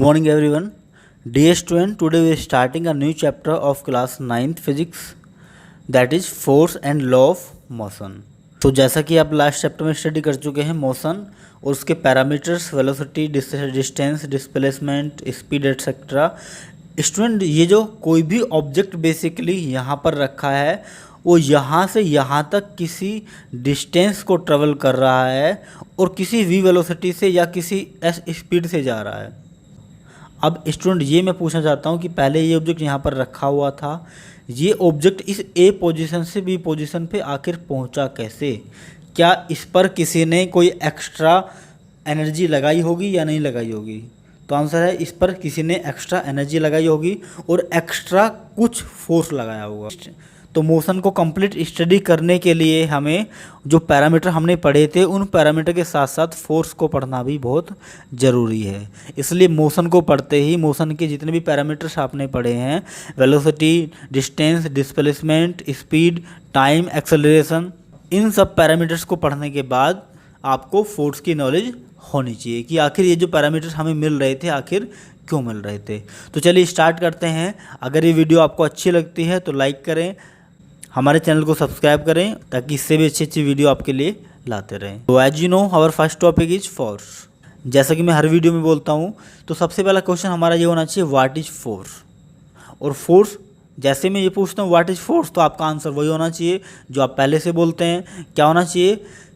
Good morning everyone. Dear student, today we are starting a new chapter of class 9th physics, that is force and law of motion. तो जैसा कि आप last chapter में study कर चुके हैं motion और उसके parameters, velocity, distance, displacement, speed etcetera. Student, ये जो कोई भी ऑब्जेक्ट बेसिकली यहाँ पर रखा है वो यहाँ से यहाँ तक किसी डिस्टेंस को ट्रेवल कर रहा है और किसी वी वेलोसिटी से या किसी एस स्पीड से जा रहा है। अब स्टूडेंट, ये मैं पूछना चाहता हूँ कि पहले ये ऑब्जेक्ट यहाँ पर रखा हुआ था, ये ऑब्जेक्ट इस ए पोजीशन से बी पोजीशन पे आखिर पहुँचा कैसे? क्या इस पर किसी ने कोई एक्स्ट्रा एनर्जी लगाई होगी या नहीं लगाई होगी? तो आंसर है इस पर किसी ने एक्स्ट्रा एनर्जी लगाई होगी और एक्स्ट्रा कुछ फोर्स लगाया होगा। तो मोशन को कंप्लीट स्टडी करने के लिए हमें जो पैरामीटर हमने पढ़े थे उन पैरामीटर के साथ साथ फोर्स को पढ़ना भी बहुत ज़रूरी है। इसलिए मोशन को पढ़ते ही मोशन के जितने भी पैरामीटर्स आपने पढ़े हैं, velocity, distance, displacement, speed, time, acceleration, इन सब पैरामीटर्स को पढ़ने के बाद आपको फोर्स की नॉलेज होनी चाहिए कि आखिर ये जो पैरामीटर्स हमें मिल रहे थे आखिर क्यों मिल रहे थे। तो चलिए स्टार्ट करते हैं। अगर ये वीडियो आपको अच्छी लगती है तो लाइक करें, हमारे चैनल को सब्सक्राइब करें ताकि इससे भी अच्छी वीडियो आपके लिए लाते रहें। तो as you know our first topic is force. जैसा कि मैं हर वीडियो में बोलता हूँ, तो सबसे पहला क्वेश्चन हमारा ये होना चाहिए व्हाट इज फोर्स। और फोर्स जैसे मैं ये पूछता हूँ व्हाट इज फोर्स, तो आपका आंसर वही होना चाहिए जो आप पहले से बोलते हैं। क्या होना चाहिए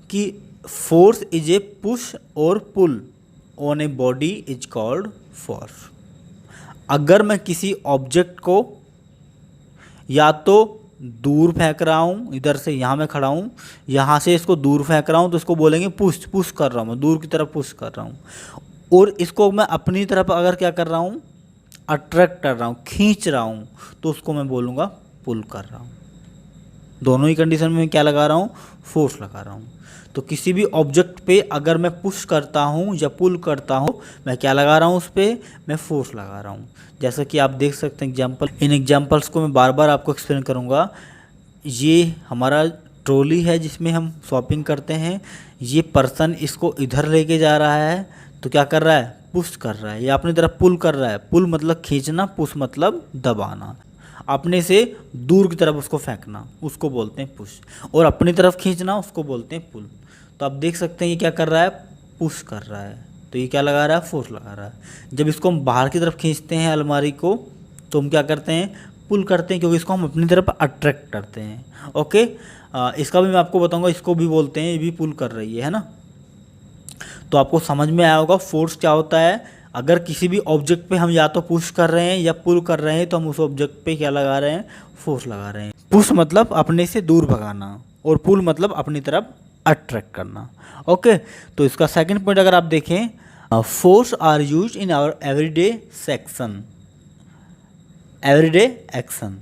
कि फोर्स इज ए पुश और pull on a body is called force. अगर मैं किसी ऑब्जेक्ट को या तो दूर फेंक रहा हूँ, इधर से यहाँ मैं खड़ा हूँ, यहाँ से इसको दूर फेंक रहा हूँ तो इसको बोलेंगे पुश कर रहा हूँ, मैं दूर की तरफ पुश कर रहा हूँ। और इसको मैं अपनी तरफ अगर क्या कर रहा हूँ, अट्रैक्ट कर रहा हूँ, खींच रहा हूँ, तो उसको मैं बोलूँगा पुल कर रहा हूँ। दोनों ही कंडीशन में मैं क्या लगा रहा हूँ, फोर्स लगा रहा हूँ। तो किसी भी ऑब्जेक्ट पे अगर मैं पुश करता हूँ या पुल करता हूँ, मैं क्या लगा रहा हूँ, उस पर मैं फोर्स लगा रहा हूँ। जैसा कि आप देख सकते हैं एग्जाम्पल, इन एग्जाम्पल्स को मैं बार बार आपको एक्सप्लेन करूँगा। ये हमारा ट्रॉली है जिसमें हम शॉपिंग करते हैं, ये पर्सन इसको इधर लेके जा रहा है तो क्या कर रहा है, पुश कर रहा है, या अपनी तरफ पुल कर रहा है। पुल मतलब खींचना, पुश मतलब दबाना, अपने से दूर की तरफ उसको फेंकना, उसको बोलते हैं पुश, और अपनी तरफ खींचना उसको बोलते हैं पुल। तो आप देख सकते हैं ये क्या कर रहा है, पुश कर रहा है, तो ये क्या लगा रहा है, फोर्स लगा रहा है। जब इसको हम बाहर की तरफ खींचते हैं अलमारी को, तो हम क्या करते हैं, पुल करते हैं, क्योंकि इसको हम अपनी तरफ अट्रैक्ट करते हैं। ओके, इसका भी मैं आपको बताऊंगा, इसको भी बोलते हैं, ये भी पुल कर रही है ना। तो आपको समझ में आया होगा फोर्स क्या होता है। अगर किसी भी ऑब्जेक्ट पे हम या तो पुश कर रहे हैं या पुल कर रहे हैं, तो हम उस ऑब्जेक्ट पे क्या लगा रहे हैं, फोर्स लगा रहे हैं। पुश मतलब अपने से दूर भगाना और पुल मतलब अपनी तरफ अट्रैक्ट करना। ओके, तो इसका सेकंड पॉइंट अगर आप देखें, force are use in our everyday section, everyday action,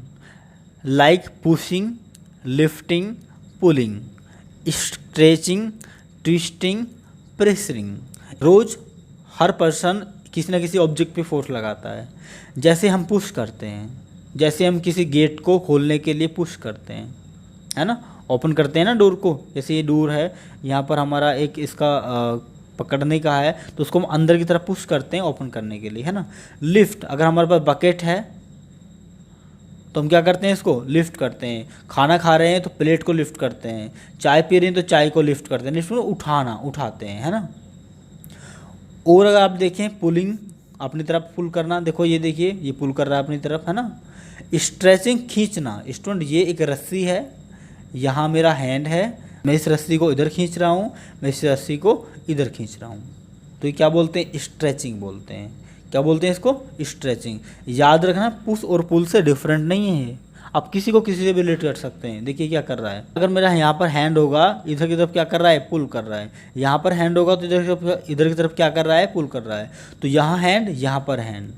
like pushing, lifting, pulling, stretching, twisting, pressing. रोज हर पर्सन किसी न किसी ऑब्जेक्ट पे फोर्स लगाता है। जैसे हम पुश करते हैं, जैसे हम किसी गेट को खोलने के लिए पुश करते हैं, है ना, ओपन करते हैं ना डोर को। जैसे ये डोर है, यहाँ पर हमारा एक इसका पकड़ने का है, तो उसको हम अंदर की तरफ पुश करते हैं ओपन करने के लिए, है ना। लिफ्ट, अगर हमारे पास बकेट है तो हम क्या करते हैं, इसको लिफ्ट करते हैं। खाना खा रहे हैं तो प्लेट को लिफ्ट करते हैं। चाय पी रहे हैं तो चाय को लिफ्ट करते हैं। लिफ्ट में उठाते हैं, है ना। और अगर आप देखें पुलिंग, अपनी तरफ पुल करना, देखो ये देखिए ये पुल कर रहा है अपनी तरफ, है ना। स्ट्रेचिंग, खींचना। स्टूडेंट, ये एक रस्सी है, यहाँ मेरा हैंड है, मैं इस रस्सी को इधर खींच रहा हूँ, मैं इस रस्सी को इधर खींच रहा हूँ, तो ये क्या बोलते हैं, स्ट्रेचिंग बोलते हैं। क्या बोलते हैं इसको, स्ट्रेचिंग। याद रखना पुश और पुल से डिफरेंट नहीं है, आप किसी को किसी से भी रिलेट कर सकते हैं। देखिए क्या कर रहा है, अगर मेरा यहाँ पर हैंड होगा, इधर की तरफ क्या कर रहा है, पुल कर रहा है। यहाँ पर हैंड होगा तो इधर की तरफ क्या कर रहा है, पुल कर रहा है। तो यहाँ हैंड, यहाँ पर हैंड,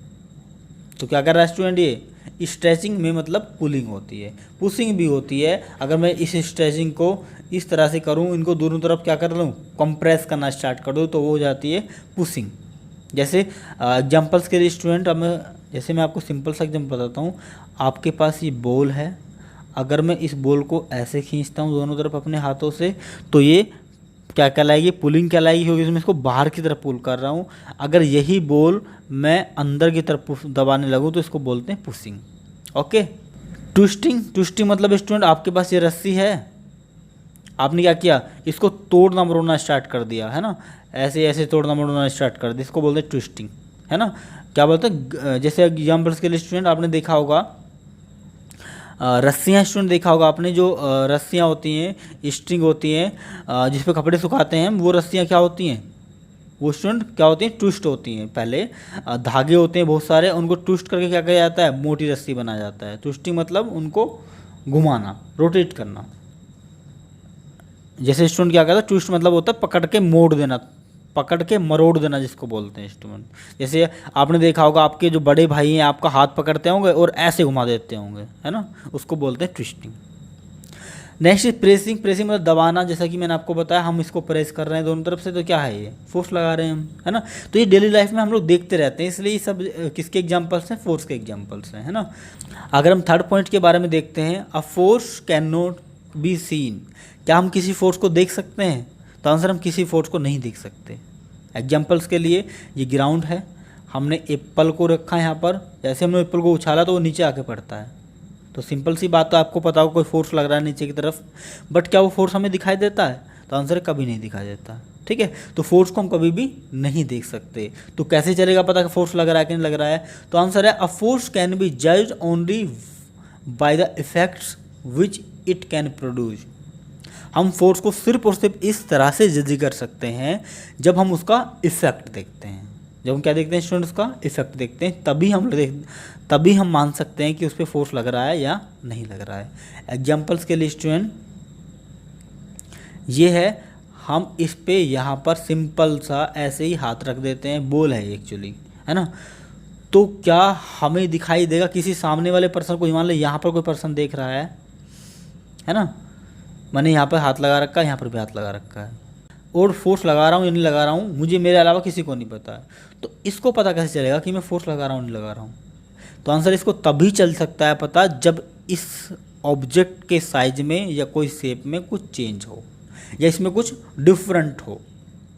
तो क्या कर रहा है स्टूडेंट, ये स्ट्रेचिंग में मतलब पुलिंग होती है, पुशिंग भी होती है। अगर मैं इस स्ट्रेचिंग को इस तरह से करूँ, इनको दोनों तरफ क्या कर लूँ, कंप्रेस करना स्टार्ट कर दूँ, तो वो हो जाती है पुशिंग। जैसे एग्जाम्पल्स के लिए स्टूडेंट, अब जैसे मैं आपको सिंपल सा एग्जाम्पल बताता हूँ। आपके पास ये बॉल है, अगर मैं इस बॉल को ऐसे खींचता हूँ दोनों तरफ अपने हाथों से, तो ये क्या कहलाएगी, पुलिंग कहलाएगी, क्योंकि इसमें इसको बाहर की तरफ पुल कर रहा हूँ। अगर यही बॉल मैं अंदर की तरफ दबाने लगूँ तो इसको बोलते हैं पुशिंग। ओके। ट्विस्टिंग, ट्विस्टिंग मतलब स्टूडेंट आपके पास ये रस्सी है, आपने क्या किया, इसको तोड़ना मरोड़ना स्टार्ट कर दिया, है ना, ऐसे ऐसे तोड़ना मरोड़ना स्टार्ट कर दिया, इसको बोलते हैं ट्विस्टिंग, है ना। क्या बोलते हैं, जैसे एग्जाम्पल्स के लिए स्टूडेंट आपने देखा होगा रस्सियाँ, स्टूडेंट देखा होगा आपने, जो रस्सियाँ होती हैं, स्ट्रिंग होती हैं, जिस पे कपड़े सुखाते हैं, वो रस्सियाँ क्या होती हैं, वो स्टूडेंट क्या होती हैं, ट्विस्ट होती हैं। पहले धागे होते हैं बहुत सारे, उनको ट्विस्ट करके क्या किया जाता है, मोटी रस्सी बनाया जाता है। ट्विस्टिंग मतलब उनको घुमाना, रोटेट करना। जैसे स्टूडेंट क्या कहता है, ट्विस्ट मतलब होता है पकड़ के मोड़ देना, पकड़ के मरोड़ देना जिसको बोलते हैं स्टूडेंट। जैसे आपने देखा होगा आपके जो बड़े भाई हैं आपका हाथ पकड़ते होंगे और ऐसे घुमा देते होंगे, है ना, उसको बोलते हैं twisting. Next is pressing. Pressing मतलब दबाना, जैसा कि मैंने आपको बताया हम इसको प्रेस कर रहे हैं दोनों तरफ से, तो क्या है, ये फोर्स लगा रहे हैं हम, है ना। तो ये डेली लाइफ में हम लोग देखते रहते हैं, इसलिए ये सब किसके एग्जाम्पल्स हैं, फोर्स के एग्जाम्पल्स हैं, है ना। अगर हम थर्ड पॉइंट के बारे में देखते हैं, a force can not be seen. क्या हम किसी फोर्स को देख सकते हैं, तो आंसर हम किसी फोर्स को नहीं देख सकते। एग्जाम्पल्स के लिए ये ग्राउंड है, हमने एप्पल को रखा है यहाँ पर, जैसे हमने एप्पल को उछाला तो वो नीचे आके पड़ता है, तो सिंपल सी बात, तो आपको पता हो कोई फोर्स लग रहा है नीचे की तरफ, बट क्या वो फोर्स हमें दिखाई देता है, तो आंसर कभी नहीं दिखाई देता। ठीक है, तो फोर्स को हम कभी भी नहीं देख सकते। तो कैसे चलेगा पता कि फोर्स लग रहा है कि नहीं लग रहा है, तो आंसर है a force can be judged only by the effects which it can produce. हम फोर्स को सिर्फ और सिर्फ इस तरह से जज कर सकते हैं जब हम उसका इफेक्ट देखते हैं। जब हम क्या देखते हैं स्टूडेंट, उसका इफेक्ट देखते हैं, तभी हम मान सकते हैं कि उस पर फोर्स लग रहा है या नहीं लग रहा है। एग्जाम्पल्स के लिए स्टूडेंट ये है, हम इस पे यहाँ पर सिंपल सा ऐसे ही हाथ रख देते हैं, बॉल है एक्चुअली, है ना, तो क्या हमें दिखाई देगा किसी सामने वाले पर्सन को, मान लो यहाँ पर कोई पर्सन देख रहा है ना, मैंने यहाँ पर हाथ लगा रखा है, यहाँ पर भी हाथ लगा रखा है, और फोर्स लगा रहा हूँ या नहीं लगा रहा हूँ मुझे मेरे अलावा किसी को नहीं पता है, तो इसको पता कैसे चलेगा कि मैं फोर्स लगा रहा हूँ नहीं लगा रहा हूँ, तो आंसर इसको तभी चल सकता है पता जब इस ऑब्जेक्ट के साइज में या कोई शेप में कुछ चेंज हो या इसमें कुछ डिफरेंट हो,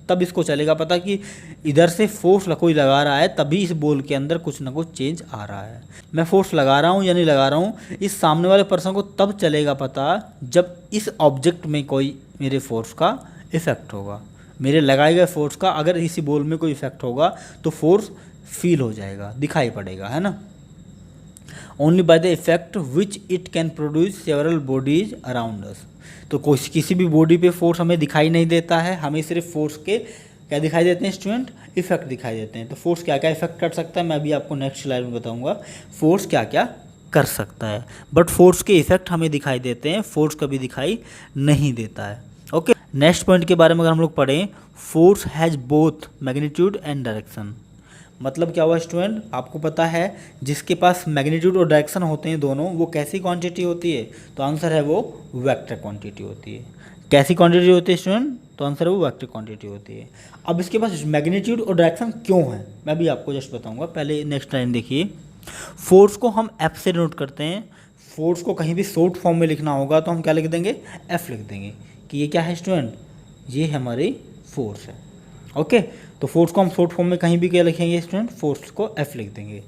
तब इसको चलेगा पता कि इधर से फोर्स कोई लगा रहा है, तभी इस बॉल के अंदर कुछ ना कुछ चेंज आ रहा है। मैं फोर्स लगा रहा हूँ या नहीं लगा रहा हूँ, इस सामने वाले पर्सन को तब चलेगा पता जब इस ऑब्जेक्ट में कोई मेरे फोर्स का इफेक्ट होगा, मेरे लगाए गए फोर्स का अगर इसी बॉल में कोई इफेक्ट होगा तो फोर्स फील हो जाएगा, दिखाई पड़ेगा, है ना। Only by the effect which it can produce several bodies around us. तो कोई किसी भी बॉडी पे फोर्स हमें दिखाई नहीं देता है, हमें सिर्फ फोर्स के क्या दिखाई देते हैं स्टूडेंट, इफेक्ट दिखाई देते हैं। तो फोर्स क्या क्या इफेक्ट कर सकता है मैं अभी आपको नेक्स्ट स्लाइड में बताऊंगा फोर्स क्या क्या कर सकता है, बट फोर्स के इफेक्ट हमें दिखाई देते हैं, फोर्स कभी दिखाई नहीं देता है। ओके, नेक्स्ट पॉइंट के बारे में अगर हम लोग पढ़ें, force has both magnitude and direction. मतलब क्या हुआ स्टूडेंट, आपको पता है जिसके पास मैग्नीट्यूड और डायरेक्शन होते हैं दोनों, वो कैसी क्वांटिटी होती है, तो आंसर है वो वेक्टर क्वांटिटी होती है। कैसी क्वांटिटी होती है स्टूडेंट, तो आंसर है वो वेक्टर क्वांटिटी होती है। अब इसके पास मैग्नीट्यूड और डायरेक्शन क्यों है मैं भी आपको जस्ट बताऊंगा, पहले नेक्स्ट लाइन देखिए। फोर्स को हम एफ से डिनोट करते हैं, फोर्स को कहीं भी शॉर्ट फॉर्म में लिखना होगा तो हम क्या लिख देंगे, एफ लिख देंगे कि ये क्या है स्टूडेंट, ये हमारी फोर्स है। ओके, तो फोर्स को हम शॉर्ट फॉर्म में कहीं भी क्या लिखेंगे स्टूडेंट, फोर्स को एफ लिख देंगे।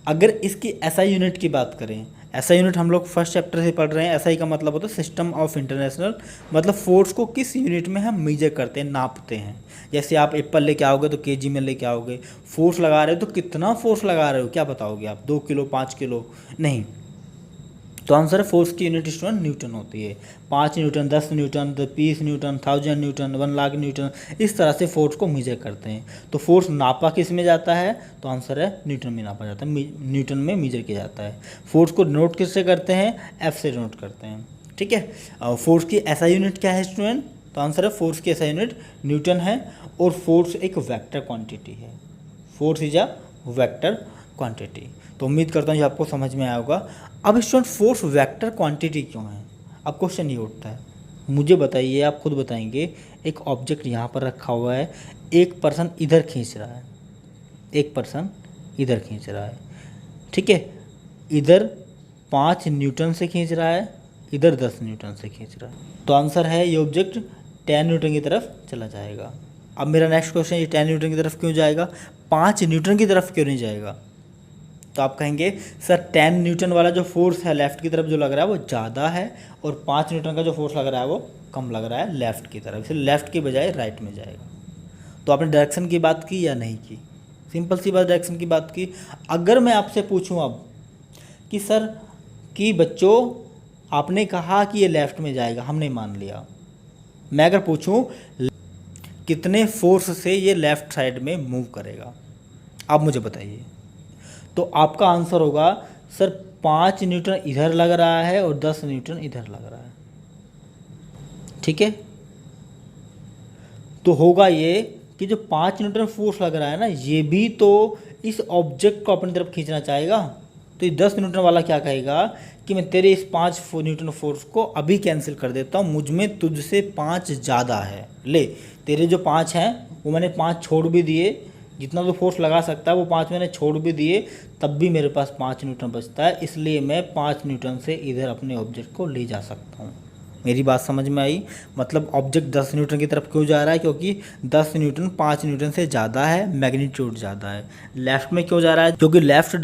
अगर इसकी एसआई यूनिट की बात करें, एसआई यूनिट हम लोग फर्स्ट चैप्टर से पढ़ रहे हैं, एसआई का मतलब होता है सिस्टम ऑफ इंटरनेशनल, मतलब फोर्स को किस यूनिट में हम मेजर करते हैं, नापते हैं। जैसे आप एप्पल लेके आओगे तो केजी में लेके आओगे, फोर्स लगा रहे हो तो कितना फोर्स लगा रहे हो क्या बताओगे आप, 2 किलो 5 किलो नहीं, तो आंसर है फोर्स की यूनिट स्टूडेंट न्यूटन होती है। 5 Newton, 10 Newton, 20 Newton, 1000 Newton, 1 lakh Newton, इस तरह से फोर्स को मेजर करते हैं। तो फोर्स नापा किस में जाता है, तो आंसर है न्यूटन में नापा जाता है, न्यूटन में मेजर किया जाता है। फोर्स को नोट किससे करते हैं, एफ से नोट करते हैं। ठीक है, फोर्स की एसआई यूनिट क्या है स्टूडेंट, तो आंसर है फोर्स की एसआई यूनिट न्यूटन है, और फोर्स एक वेक्टर क्वांटिटी है, force is a vector quantity. तो उम्मीद करता हूँ ये आपको समझ में आया होगा। अब स्टूडेंट फोर्स वेक्टर क्वांटिटी क्यों है, अब क्वेश्चन ये उठता है, मुझे बताइए, आप खुद बताएंगे। एक ऑब्जेक्ट यहाँ पर रखा हुआ है, एक पर्सन इधर खींच रहा है, एक पर्सन इधर खींच रहा है, ठीक है, इधर 5 न्यूटन से खींच रहा है, इधर 10 न्यूटन से खींच रहा है, तो आंसर है ये ऑब्जेक्ट 10 न्यूटन की तरफ चला जाएगा। अब मेरा नेक्स्ट क्वेश्चन, ये 10 न्यूटन की तरफ क्यों जाएगा, 5 न्यूटन की तरफ क्यों नहीं जाएगा? तो आप कहेंगे सर 10 न्यूटन वाला जो फोर्स है लेफ़्ट की तरफ जो लग रहा है वो ज़्यादा है, और 5 न्यूटन का जो फोर्स लग रहा है वो कम लग रहा है लेफ़्ट की तरफ, इसलिए लेफ़्ट की बजाय राइट में जाएगा। तो आपने डायरेक्शन की बात की या नहीं की? सिंपल सी बात, डायरेक्शन की बात की। अगर मैं आपसे पूछूं अब कि सर कि बच्चों आपने कहा कि ये लेफ़्ट में जाएगा, हमने मान लिया, मैं अगर पूछूं कितने फोर्स से ये लेफ़्ट साइड में मूव करेगा, आप मुझे बताइए, तो आपका आंसर होगा सर 5 न्यूटन इधर लग रहा है और 10 न्यूटन इधर लग रहा है। ठीक है, तो होगा ये कि जो 5 न्यूटन फोर्स लग रहा है ना, ये भी तो इस ऑब्जेक्ट को अपनी तरफ खींचना चाहेगा। तो ये 10 न्यूटन वाला क्या कहेगा कि मैं तेरे इस 5 न्यूटन फोर्स को अभी कैंसिल कर देता हूँ, मुझ में तुझसे 5 ज़्यादा है, ले तेरे जो 5 हैं वो मैंने 5 छोड़ भी दिए, जितना तो फोर्स लगा सकता है वो 5 मैंने छोड़ भी दिए, तब भी मेरे पास 5 न्यूटन बचता है, इसलिए मैं 5 न्यूटन से इधर अपने ऑब्जेक्ट को ले जा सकता हूँ। मेरी बात समझ में आई? मतलब ऑब्जेक्ट 10 न्यूटन की तरफ क्यों जा रहा है, क्योंकि 10 न्यूटन 5 न्यूटन से ज़्यादा है, मैग्नीट्यूड ज़्यादा है। लेफ़्ट में क्यों जा रहा है, क्योंकि लेफ़्ट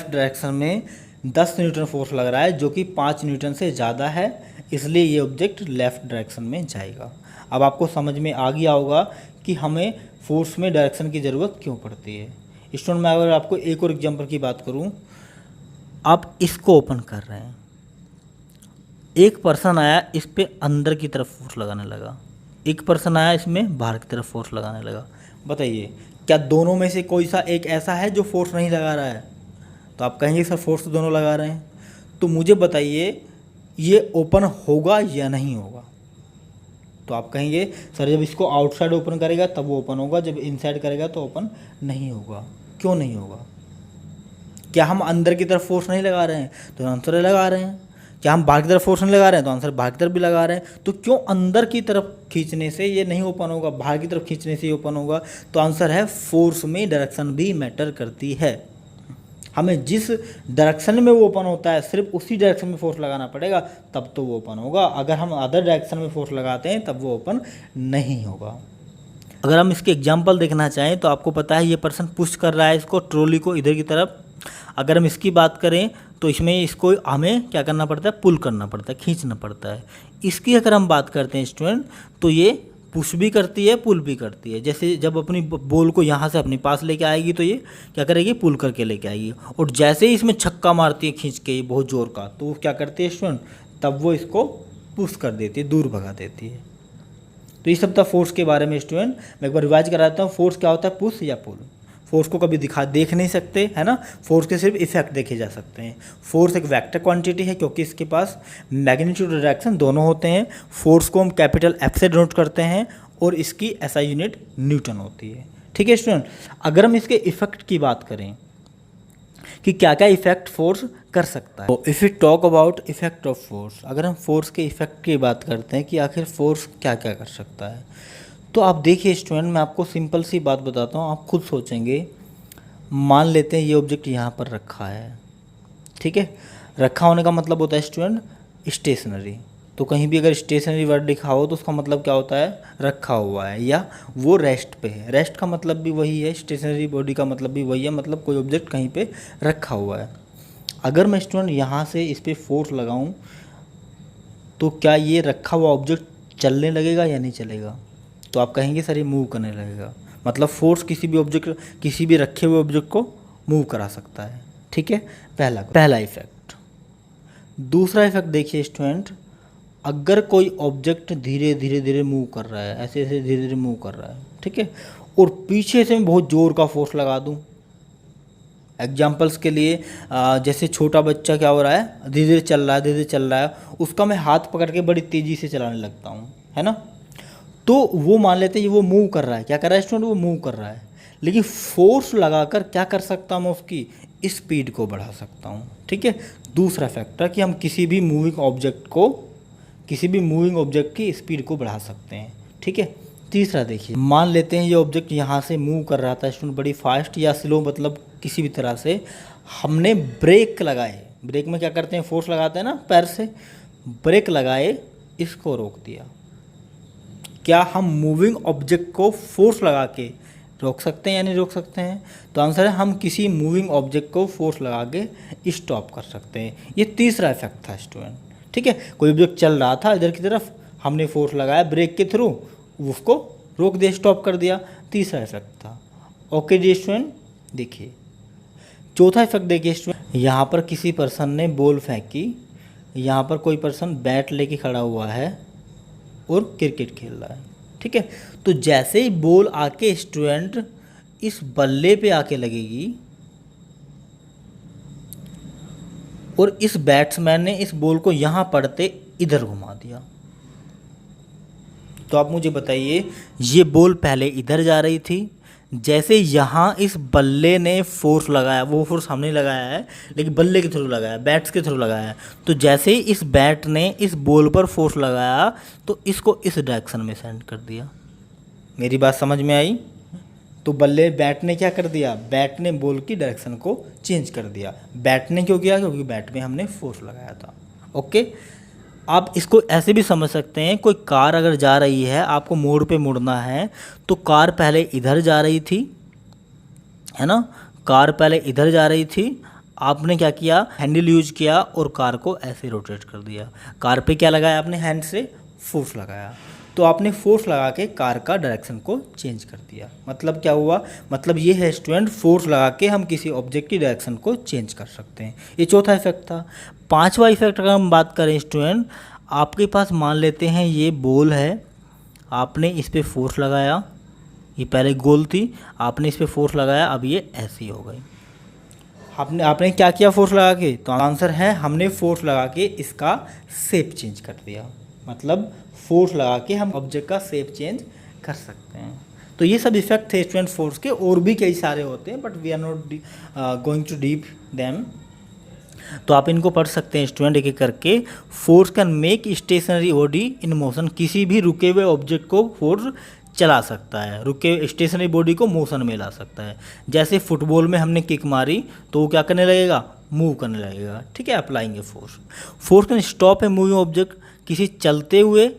डायरेक्शन में 10 न्यूटन फोर्स लग रहा है जो कि 5 न्यूटन से ज़्यादा है, इसलिए ये ऑब्जेक्ट लेफ़्ट डायरेक्शन में जाएगा। अब आपको समझ में आ गया होगा कि हमें फोर्स में डायरेक्शन की ज़रूरत क्यों पड़ती है। स्टूडेंट, मैं अगर आपको एक और एग्जांपल की बात करूं, आप इसको ओपन कर रहे हैं, एक पर्सन आया इस पे अंदर की तरफ फोर्स लगाने लगा, एक पर्सन आया इसमें बाहर की तरफ फोर्स लगाने लगा। बताइए क्या दोनों में से कोई सा एक ऐसा है जो फोर्स नहीं लगा रहा है? तो आप कहेंगे सर फोर्स तो दोनों लगा रहे हैं। तो मुझे बताइए ये ओपन होगा या नहीं होगा? तो आप कहेंगे सर जब इसको आउटसाइड ओपन करेगा तब वो ओपन होगा, जब इनसाइड करेगा तो ओपन नहीं होगा। क्यों नहीं होगा? क्या हम अंदर की तरफ फोर्स नहीं लगा रहे हैं? तो आंसर लगा रहे हैं। क्या हम बाहर की तरफ फोर्स नहीं लगा रहे हैं? तो आंसर बाहर की तरफ भी लगा रहे हैं। तो क्यों अंदर की तरफ खींचने से ये नहीं ओपन होगा, बाहर की तरफ खींचने से ये ओपन होगा? तो आंसर है फोर्स में डायरेक्शन भी मैटर करती है। हमें जिस डायरेक्शन में वो ओपन होता है सिर्फ उसी डायरेक्शन में फोर्स लगाना पड़ेगा, तब तो वो ओपन होगा। अगर हम अदर डायरेक्शन में फोर्स लगाते हैं तब वो ओपन नहीं होगा। अगर हम इसके एग्जांपल देखना चाहें तो आपको पता है ये पर्सन पुश कर रहा है इसको, ट्रॉली को इधर की तरफ। अगर हम इसकी बात करें तो इसमें इसको हमें क्या करना पड़ता है, पुल करना पड़ता है, खींचना पड़ता है। इसकी अगर हम बात करते हैं स्टूडेंट, तो ये पुश भी करती है, पुल भी करती है। जैसे जब अपनी बॉल को यहाँ से अपने पास लेके आएगी तो ये क्या करेगी, पुल करके लेके आएगी, और जैसे ही इसमें छक्का मारती है खींच के बहुत ज़ोर का, तो वो क्या करती है स्टूडेंट, तब वो इसको पुश कर देती है, दूर भगा देती है। तो ये सब था फोर्स के बारे में स्टूडेंट। मैं एक बार रिवाइज कराता हूँ, फोर्स क्या होता है, पुश या पुल। फोर्स को कभी देख नहीं सकते है ना, फोर्स के सिर्फ इफेक्ट देखे जा सकते हैं। फोर्स एक वेक्टर क्वांटिटी है क्योंकि इसके पास मैग्नीट्यूड और डायरेक्शन दोनों होते हैं। फोर्स को हम कैपिटल एफ से डिनोट करते हैं और इसकी एसआई यूनिट न्यूटन होती है। ठीक है स्टूडेंट, अगर हम इसके इफेक्ट की बात करें कि क्या क्या इफेक्ट फोर्स कर सकता है, तो if you talk about effect of force, अगर हम फोर्स के इफेक्ट की बात करते हैं कि आखिर फोर्स क्या क्या कर सकता है, तो आप देखिए स्टूडेंट, मैं आपको सिंपल सी बात बताता हूँ, आप खुद सोचेंगे। मान लेते हैं ये ऑब्जेक्ट यहाँ पर रखा है, ठीक है। रखा होने का मतलब होता है स्टूडेंट स्टेशनरी। तो कहीं भी अगर स्टेशनरी वर्ड लिखा हो तो उसका मतलब क्या होता है, रखा हुआ है या वो रेस्ट पे है। रेस्ट का मतलब भी वही है, स्टेशनरी बॉडी का मतलब भी वही है, मतलब कोई ऑब्जेक्ट कहीं पे रखा हुआ है। अगर मैं स्टूडेंट यहाँ से इस पर फोर्स लगाऊँ तो क्या ये रखा हुआ ऑब्जेक्ट चलने लगेगा या नहीं चलेगा? तो आप कहेंगे सर ये मूव करने लगेगा। मतलब फोर्स किसी भी रखे हुए ऑब्जेक्ट को मूव करा सकता है। ठीक है, पहला इफेक्ट। दूसरा इफेक्ट देखिए स्टूडेंट, अगर कोई ऑब्जेक्ट धीरे धीरे मूव कर रहा है, ऐसे ऐसे धीरे धीरे मूव कर रहा है, ठीक है, और पीछे से मैं बहुत ज़ोर का फोर्स लगा दूं। एग्जाम्पल्स के लिए जैसे छोटा बच्चा क्या हो रहा है, धीरे धीरे चल रहा है, उसका मैं हाथ पकड़ के बड़ी तेज़ी से चलाने लगता हूँ, है ना। तो वो मान लेते हैं वो मूव कर रहा है। क्या कर रहा है स्टूडेंट, वो मूव कर रहा है, लेकिन फोर्स लगाकर क्या कर सकता हूँ, मैं उसकी स्पीड को बढ़ा सकता हूँ। ठीक है, दूसरा फैक्टर कि हम किसी भी मूविंग ऑब्जेक्ट की स्पीड को बढ़ा सकते हैं। ठीक है, तीसरा देखिए, मान लेते हैं ये ऑब्जेक्ट यहाँ से मूव कर रहा था स्टूडेंट बड़ी फास्ट या स्लो, मतलब किसी भी तरह से हमने ब्रेक लगाए। ब्रेक में क्या करते हैं, फोर्स लगाते हैं ना पैर से, ब्रेक लगाए इसको रोक दिया। क्या हम मूविंग ऑब्जेक्ट को फोर्स लगा के रोक सकते हैं या नहीं रोक सकते हैं? तो आंसर है हम किसी मूविंग ऑब्जेक्ट को फोर्स लगा के स्टॉप कर सकते हैं। ये तीसरा इफेक्ट था स्टूडेंट, ठीक है। कोई ऑब्जेक्ट चल रहा था इधर की तरफ, हमने फोर्स लगाया ब्रेक के थ्रू, उसको रोक दिया, स्टॉप कर दिया, तीसरा इफेक्ट था। ओके जी स्टूडेंट, देखिए चौथा इफेक्ट देखिए स्टूडेंट, यहाँ पर किसी पर्सन ने बॉल फेंकी, यहाँ पर कोई पर्सन बैट लेके खड़ा हुआ है और क्रिकेट खेल रहा है, ठीक है। तो जैसे ही बॉल आके स्टूडेंट इस बल्ले पे आके लगेगी और इस बैट्समैन ने इस बॉल को यहाँ पड़ते इधर घुमा दिया, तो आप मुझे बताइए ये बॉल पहले इधर जा रही थी, जैसे यहाँ इस बल्ले ने फोर्स लगाया, वो फोर्स हमने लगाया है लेकिन बल्ले के थ्रू लगाया, बैट्स के थ्रू लगाया है, तो जैसे ही इस बैट ने इस बॉल पर फोर्स लगाया तो इसको इस डायरेक्शन में सेंड कर दिया। मेरी बात समझ में आई? तो बल्ले बैट ने क्या कर दिया, बैट ने बॉल की डायरेक्शन को चेंज कर दिया। बैट ने क्यों किया? क्योंकि बैट में हमने फोर्स लगाया था। ओके, आप इसको ऐसे भी समझ सकते हैं, कोई कार अगर जा रही है, आपको मोड़ पे मुड़ना है, तो कार पहले इधर जा रही थी, है ना, कार पहले इधर जा रही थी, आपने क्या किया, हैंडल यूज किया और कार को ऐसे रोटेट कर दिया। कार पे क्या लगाया आपने, हैंड से फोर्स लगाया, तो आपने फोर्स लगा के कार का डायरेक्शन को चेंज कर दिया। मतलब क्या हुआ, मतलब ये है स्टूडेंट, फोर्स लगा के हम किसी ऑब्जेक्ट की डायरेक्शन को चेंज कर सकते हैं। ये चौथा इफेक्ट था। पांचवा इफेक्ट अगर हम बात करें स्टूडेंट, आपके पास मान लेते हैं ये बॉल है, आपने इस पर फोर्स लगाया, ये पहले गोल थी, आपने इस पर फोर्स लगाया, अब ये ऐसी हो गई। आपने क्या किया फोर्स लगा के? तो आंसर है हमने फोर्स लगा के इसका शेप चेंज कर दिया। मतलब फोर्स लगा के हम ऑब्जेक्ट का शेप चेंज कर सकते हैं। तो ये सब इफेक्ट थे स्टूडेंट फोर्स के, और भी कई सारे होते हैं but we are not going to deep them. तो आप इनको पढ़ सकते हैं स्टूडेंट एक एक करके। Force can make stationary body in motion, किसी भी रुके हुए ऑब्जेक्ट को फोर्स चला सकता है, रुके स्टेशनरी बॉडी को मोशन में ला सकता है। जैसे फुटबॉल में हमने किक मारी तो वो क्या करने लगेगा, मूव करने लगेगा, ठीक है, applying a force. Force can stop a moving object, किसी चलते हुए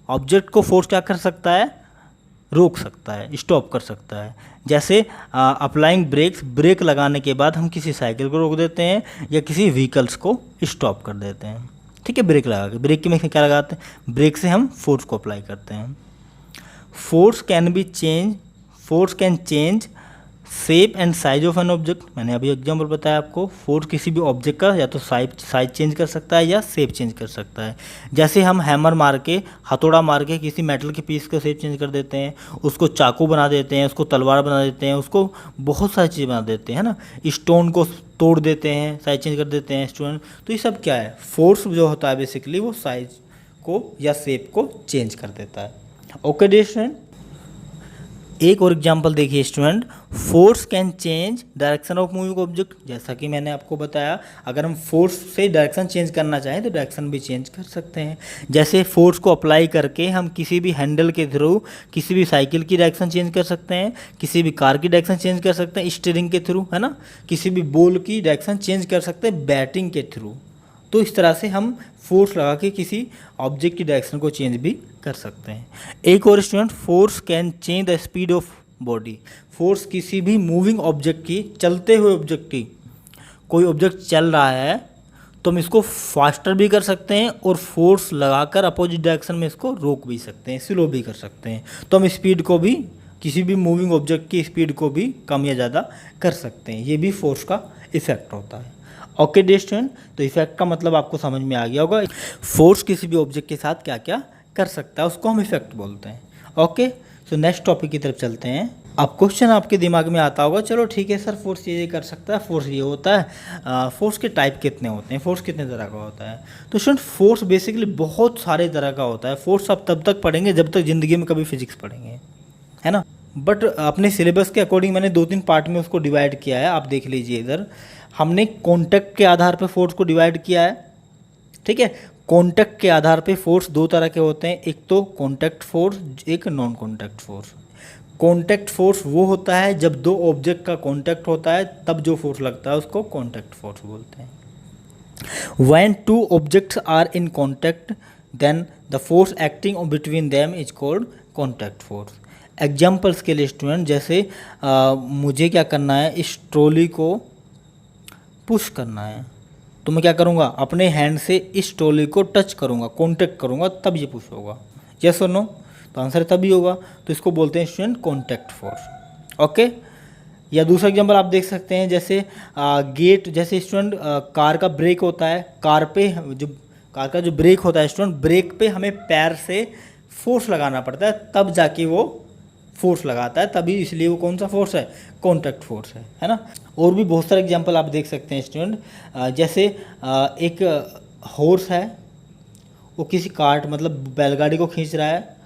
ऑब्जेक्ट को फोर्स क्या कर सकता है, रोक सकता है, स्टॉप कर सकता है। जैसे अप्लाइंग ब्रेक्स, ब्रेक लगाने के बाद हम किसी साइकिल को रोक देते हैं या किसी व्हीकल्स को स्टॉप कर देते हैं, ठीक है, ब्रेक लगा के। ब्रेक के में क्या लगाते हैं, ब्रेक से हम फोर्स को अप्लाई करते हैं। Force can be change, force can change shape and size of an object, मैंने अभी एग्जाम्पल बताया आपको। फोर्स किसी भी ऑब्जेक्ट का या तो साइज चेंज कर सकता है या शेप चेंज कर सकता है। जैसे हम हैमर मार के, हथौड़ा मार के किसी मेटल के पीस का शेप चेंज कर देते हैं, उसको चाकू बना देते हैं, उसको तलवार बना देते हैं, उसको बहुत सारी चीज़ें बना देते हैं ना, स्टोन को तोड़ देते हैं, साइज चेंज कर देते हैं स्टूडेंट। तो ये सब क्या है, फोर्स जो होता है बेसिकली वो साइज को या शेप को चेंज कर देता है। ओके डियर स्टूडेंट, एक और एग्जांपल देखिए student, force can change direction of moving object. जैसा कि मैंने आपको बताया, अगर हम फोर्स से डायरेक्शन चेंज करना चाहें तो डायरेक्शन भी चेंज कर सकते हैं। जैसे फोर्स को अप्लाई करके हम किसी भी हैंडल के थ्रू किसी भी साइकिल की डायरेक्शन चेंज कर सकते हैं, किसी भी कार की डायरेक्शन चेंज कर सकते हैं स्टीयरिंग के थ्रू, है ना, किसी भी बॉल की डायरेक्शन चेंज कर सकते हैं बैटिंग के थ्रू। तो इस तरह से हम फोर्स लगा के किसी ऑब्जेक्ट की डायरेक्शन को चेंज भी कर सकते हैं। एक और student, force can change the speed of body. Force किसी भी मूविंग ऑब्जेक्ट की, चलते हुए ऑब्जेक्ट की, कोई ऑब्जेक्ट चल रहा है तो हम इसको फास्टर भी कर सकते हैं और फोर्स लगाकर अपोजिट डायरेक्शन में इसको रोक भी सकते हैं, स्लो भी कर सकते हैं। तो हम स्पीड को भी, किसी भी मूविंग ऑब्जेक्ट की स्पीड को भी कम या ज़्यादा कर सकते हैं। ये भी फोर्स का इफेक्ट होता है। ओके डियर स्टूडेंट, तो इफेक्ट का मतलब आपको समझ में आ गया होगा। फोर्स किसी भी ऑब्जेक्ट के साथ क्या क्या कर सकता है उसको हम इफेक्ट बोलते हैं। ओके, सो नेक्स्ट टॉपिक की तरफ चलते हैं। अब क्वेश्चन आपके दिमाग में आता होगा, चलो ठीक है सर, फोर्स ये कर सकता है, फोर्स ये होता है, फोर्स के टाइप कितने होते हैं, फोर्स कितने तरह का होता है? तो स्टूडेंट फोर्स बेसिकली बहुत सारे तरह का होता है। फोर्स आप तब तक पढ़ेंगे जब तक ज़िंदगी में कभी फिजिक्स पढ़ेंगे, है ना। बट अपने सिलेबस के अकॉर्डिंग मैंने 2-3 पार्ट में उसको डिवाइड किया है। आप देख लीजिए इधर, हमने कॉन्टैक्ट के आधार पर फोर्स को डिवाइड किया है, ठीक है। कॉन्टैक्ट के आधार पे फोर्स दो तरह के होते हैं, एक तो कॉन्टैक्ट फोर्स, एक non contact force. Contact force वो होता है जब दो ऑब्जेक्ट का कॉन्टैक्ट होता है तब जो फोर्स लगता है उसको कॉन्टैक्ट फोर्स बोलते हैं। When two objects are in contact then the force acting between them is called contact force. Examples के लिए स्टूडेंट, जैसे मुझे क्या करना है, इस ट्रॉली को पुश करना है, तो मैं क्या करूँगा, अपने हैंड से इस ट्रॉली को टच करूँगा, कॉन्टैक्ट करूँगा, तब ये पुश होगा। यस और नो? तो आंसर तभी होगा। तो इसको बोलते हैं स्टूडेंट कॉन्टैक्ट फोर्स। ओके। या दूसरा एग्जांपल आप देख सकते हैं, जैसे गेट, जैसे स्टूडेंट कार का ब्रेक होता है, कार का जो ब्रेक होता है स्टूडेंट, ब्रेक पे हमें पैर से फोर्स लगाना पड़ता है, तब जाके वो फोर्स लगाता है, तभी, इसलिए वो कौन सा फोर्स है, कॉन्टैक्ट फोर्स है ना। और भी बहुत सारे एग्जांपल आप देख सकते हैं स्टूडेंट, जैसे एक हॉर्स है, वो किसी कार्ट मतलब बैलगाड़ी को खींच रहा है,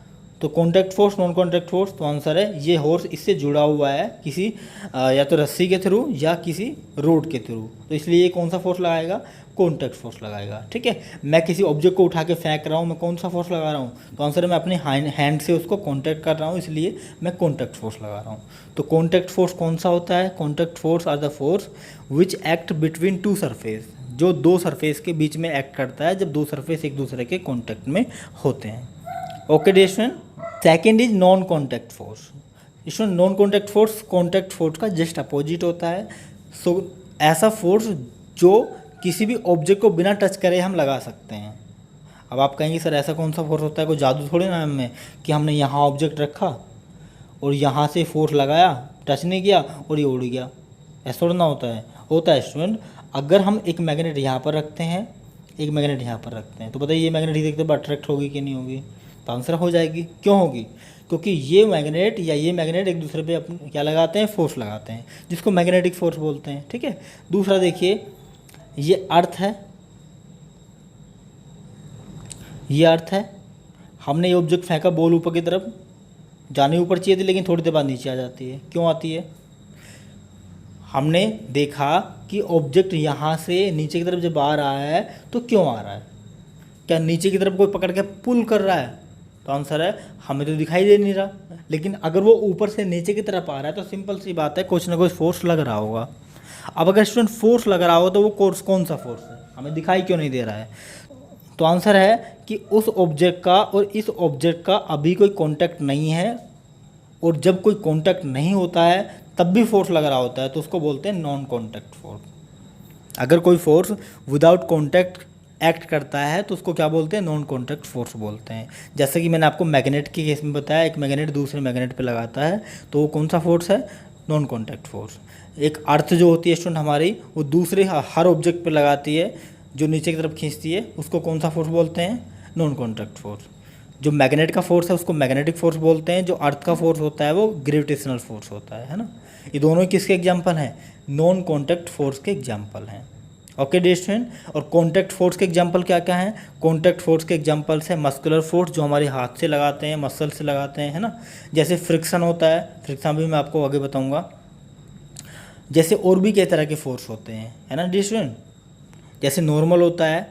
तो contact force, non contact force, तो आंसर है ये हॉर्स इससे जुड़ा हुआ है किसी या तो रस्सी के थ्रू या किसी रोड के थ्रू, तो इसलिए ये कौन सा फोर्स लगाएगा, कॉन्टैक्ट फोर्स लगाएगा। ठीक है। मैं किसी ऑब्जेक्ट को उठा के फेंक रहा हूँ, मैं कौन सा फोर्स लगा रहा हूँ, तो आंसर है मैं अपने हैंड से उसको कॉन्टैक्ट कर रहा हूँ, इसलिए मैं कॉन्टैक्ट फोर्स लगा रहा हूँ। तो कॉन्टैक्ट फोर्स कौन सा होता है, contact force are the force which act between two surface, जो दो सरफेस के बीच में एक्ट करता है, जब दो सरफेस एक दूसरे के कॉन्टैक्ट में होते हैं। Okay dear student. Second is non contact force. इसमें नॉन कॉन्टैक्ट फोर्स का जस्ट अपोजिट होता है। सो ऐसा फोर्स जो किसी भी ऑब्जेक्ट को बिना टच करे हम लगा सकते हैं। अब आप कहेंगे सर ऐसा कौन सा फोर्स होता है, कोई जादू थोड़ी ना हमें कि हमने यहाँ ऑब्जेक्ट रखा और यहाँ से फोर्स लगाया, टच नहीं किया और ये उड़ गया, ऐसा थोड़ा ना होता है स्टूडेंट। अगर हम एक मैग्नेट यहाँ पर रखते हैं, एक मैग्नेट यहाँ पर रखते हैं, तो बताइए ये मैग्नेट ही देखते हुए अट्रैक्ट होगी कि नहीं होगी, तो आंसर हो जाएगी। क्यों होगी, क्योंकि ये मैग्नेट या ये मैग्नेट एक दूसरे पे अपने क्या लगाते हैं, फोर्स लगाते हैं, जिसको मैग्नेटिक फोर्स बोलते हैं। ठीक है। दूसरा देखिए, ये अर्थ है, ये अर्थ है, हमने ये ऑब्जेक्ट फेंका बॉल ऊपर की तरफ, जाने ऊपर चाहिए थी लेकिन थोड़ी देर बाद नीचे आ जाती है, क्यों आती है, हमने देखा कि ऑब्जेक्ट यहाँ से नीचे की तरफ जब आ रहा है तो क्यों आ रहा है, क्या नीचे की तरफ कोई पकड़ के पुल कर रहा है, तो आंसर है हमें तो दिखाई दे नहीं रहा, लेकिन अगर वो ऊपर से नीचे की तरफ आ रहा है तो सिंपल सी बात है कुछ ना कुछ फोर्स लग रहा होगा। अब अगर स्टूडेंट फोर्स लग रहा हो तो वो कोर्स कौन सा फोर्स है, हमें दिखाई क्यों नहीं दे रहा है, तो आंसर है कि उस ऑब्जेक्ट का और इस ऑब्जेक्ट का अभी कोई कॉन्टैक्ट नहीं है, और जब कोई कॉन्टैक्ट नहीं होता है तब भी फोर्स लग रहा होता है, तो उसको बोलते हैं नॉन कॉन्टैक्ट फोर्स। अगर कोई फोर्स विदाउट कॉन्टैक्ट एक्ट करता है तो उसको क्या बोलते हैं, नॉन कॉन्टैक्ट फोर्स बोलते हैं। जैसे कि मैंने आपको मैग्नेट के केस में बताया, एक मैग्नेट दूसरे मैग्नेट पे लगाता है तो वो कौन सा फोर्स है, नॉन कॉन्टैक्ट फोर्स। एक अर्थ जो होती है स्टूडेंट हमारी, वो दूसरे हर ऑब्जेक्ट पे लगाती है, जो नीचे की तरफ खींचती है, उसको कौन सा फोर्स बोलते हैं, नॉन कॉन्टैक्ट फोर्स। जो मैग्नेट का फोर्स है उसको मैग्नेटिक फोर्स बोलते हैं, जो अर्थ का फोर्स होता है वो ग्रेविटेशनल फोर्स होता है ना। ये दोनों किसके एग्जाम्पल हैं, नॉन कॉन्टैक्ट फोर्स के एग्जाम्पल हैं। Okay dear student. और कॉन्टैक्ट फोर्स के एग्जांपल क्या क्या हैं, कॉन्टैक्ट फोर्स के एग्जांपल्स हैं मस्कुलर फोर्स, जो हमारे हाथ से लगाते हैं, मसल से लगाते हैं, है ना। जैसे फ्रिक्शन होता है, फ्रिक्शन भी मैं आपको आगे बताऊंगा। जैसे और भी कई तरह के फोर्स होते हैं, है ना डियर स्टूडेंट। जैसे नॉर्मल होता है,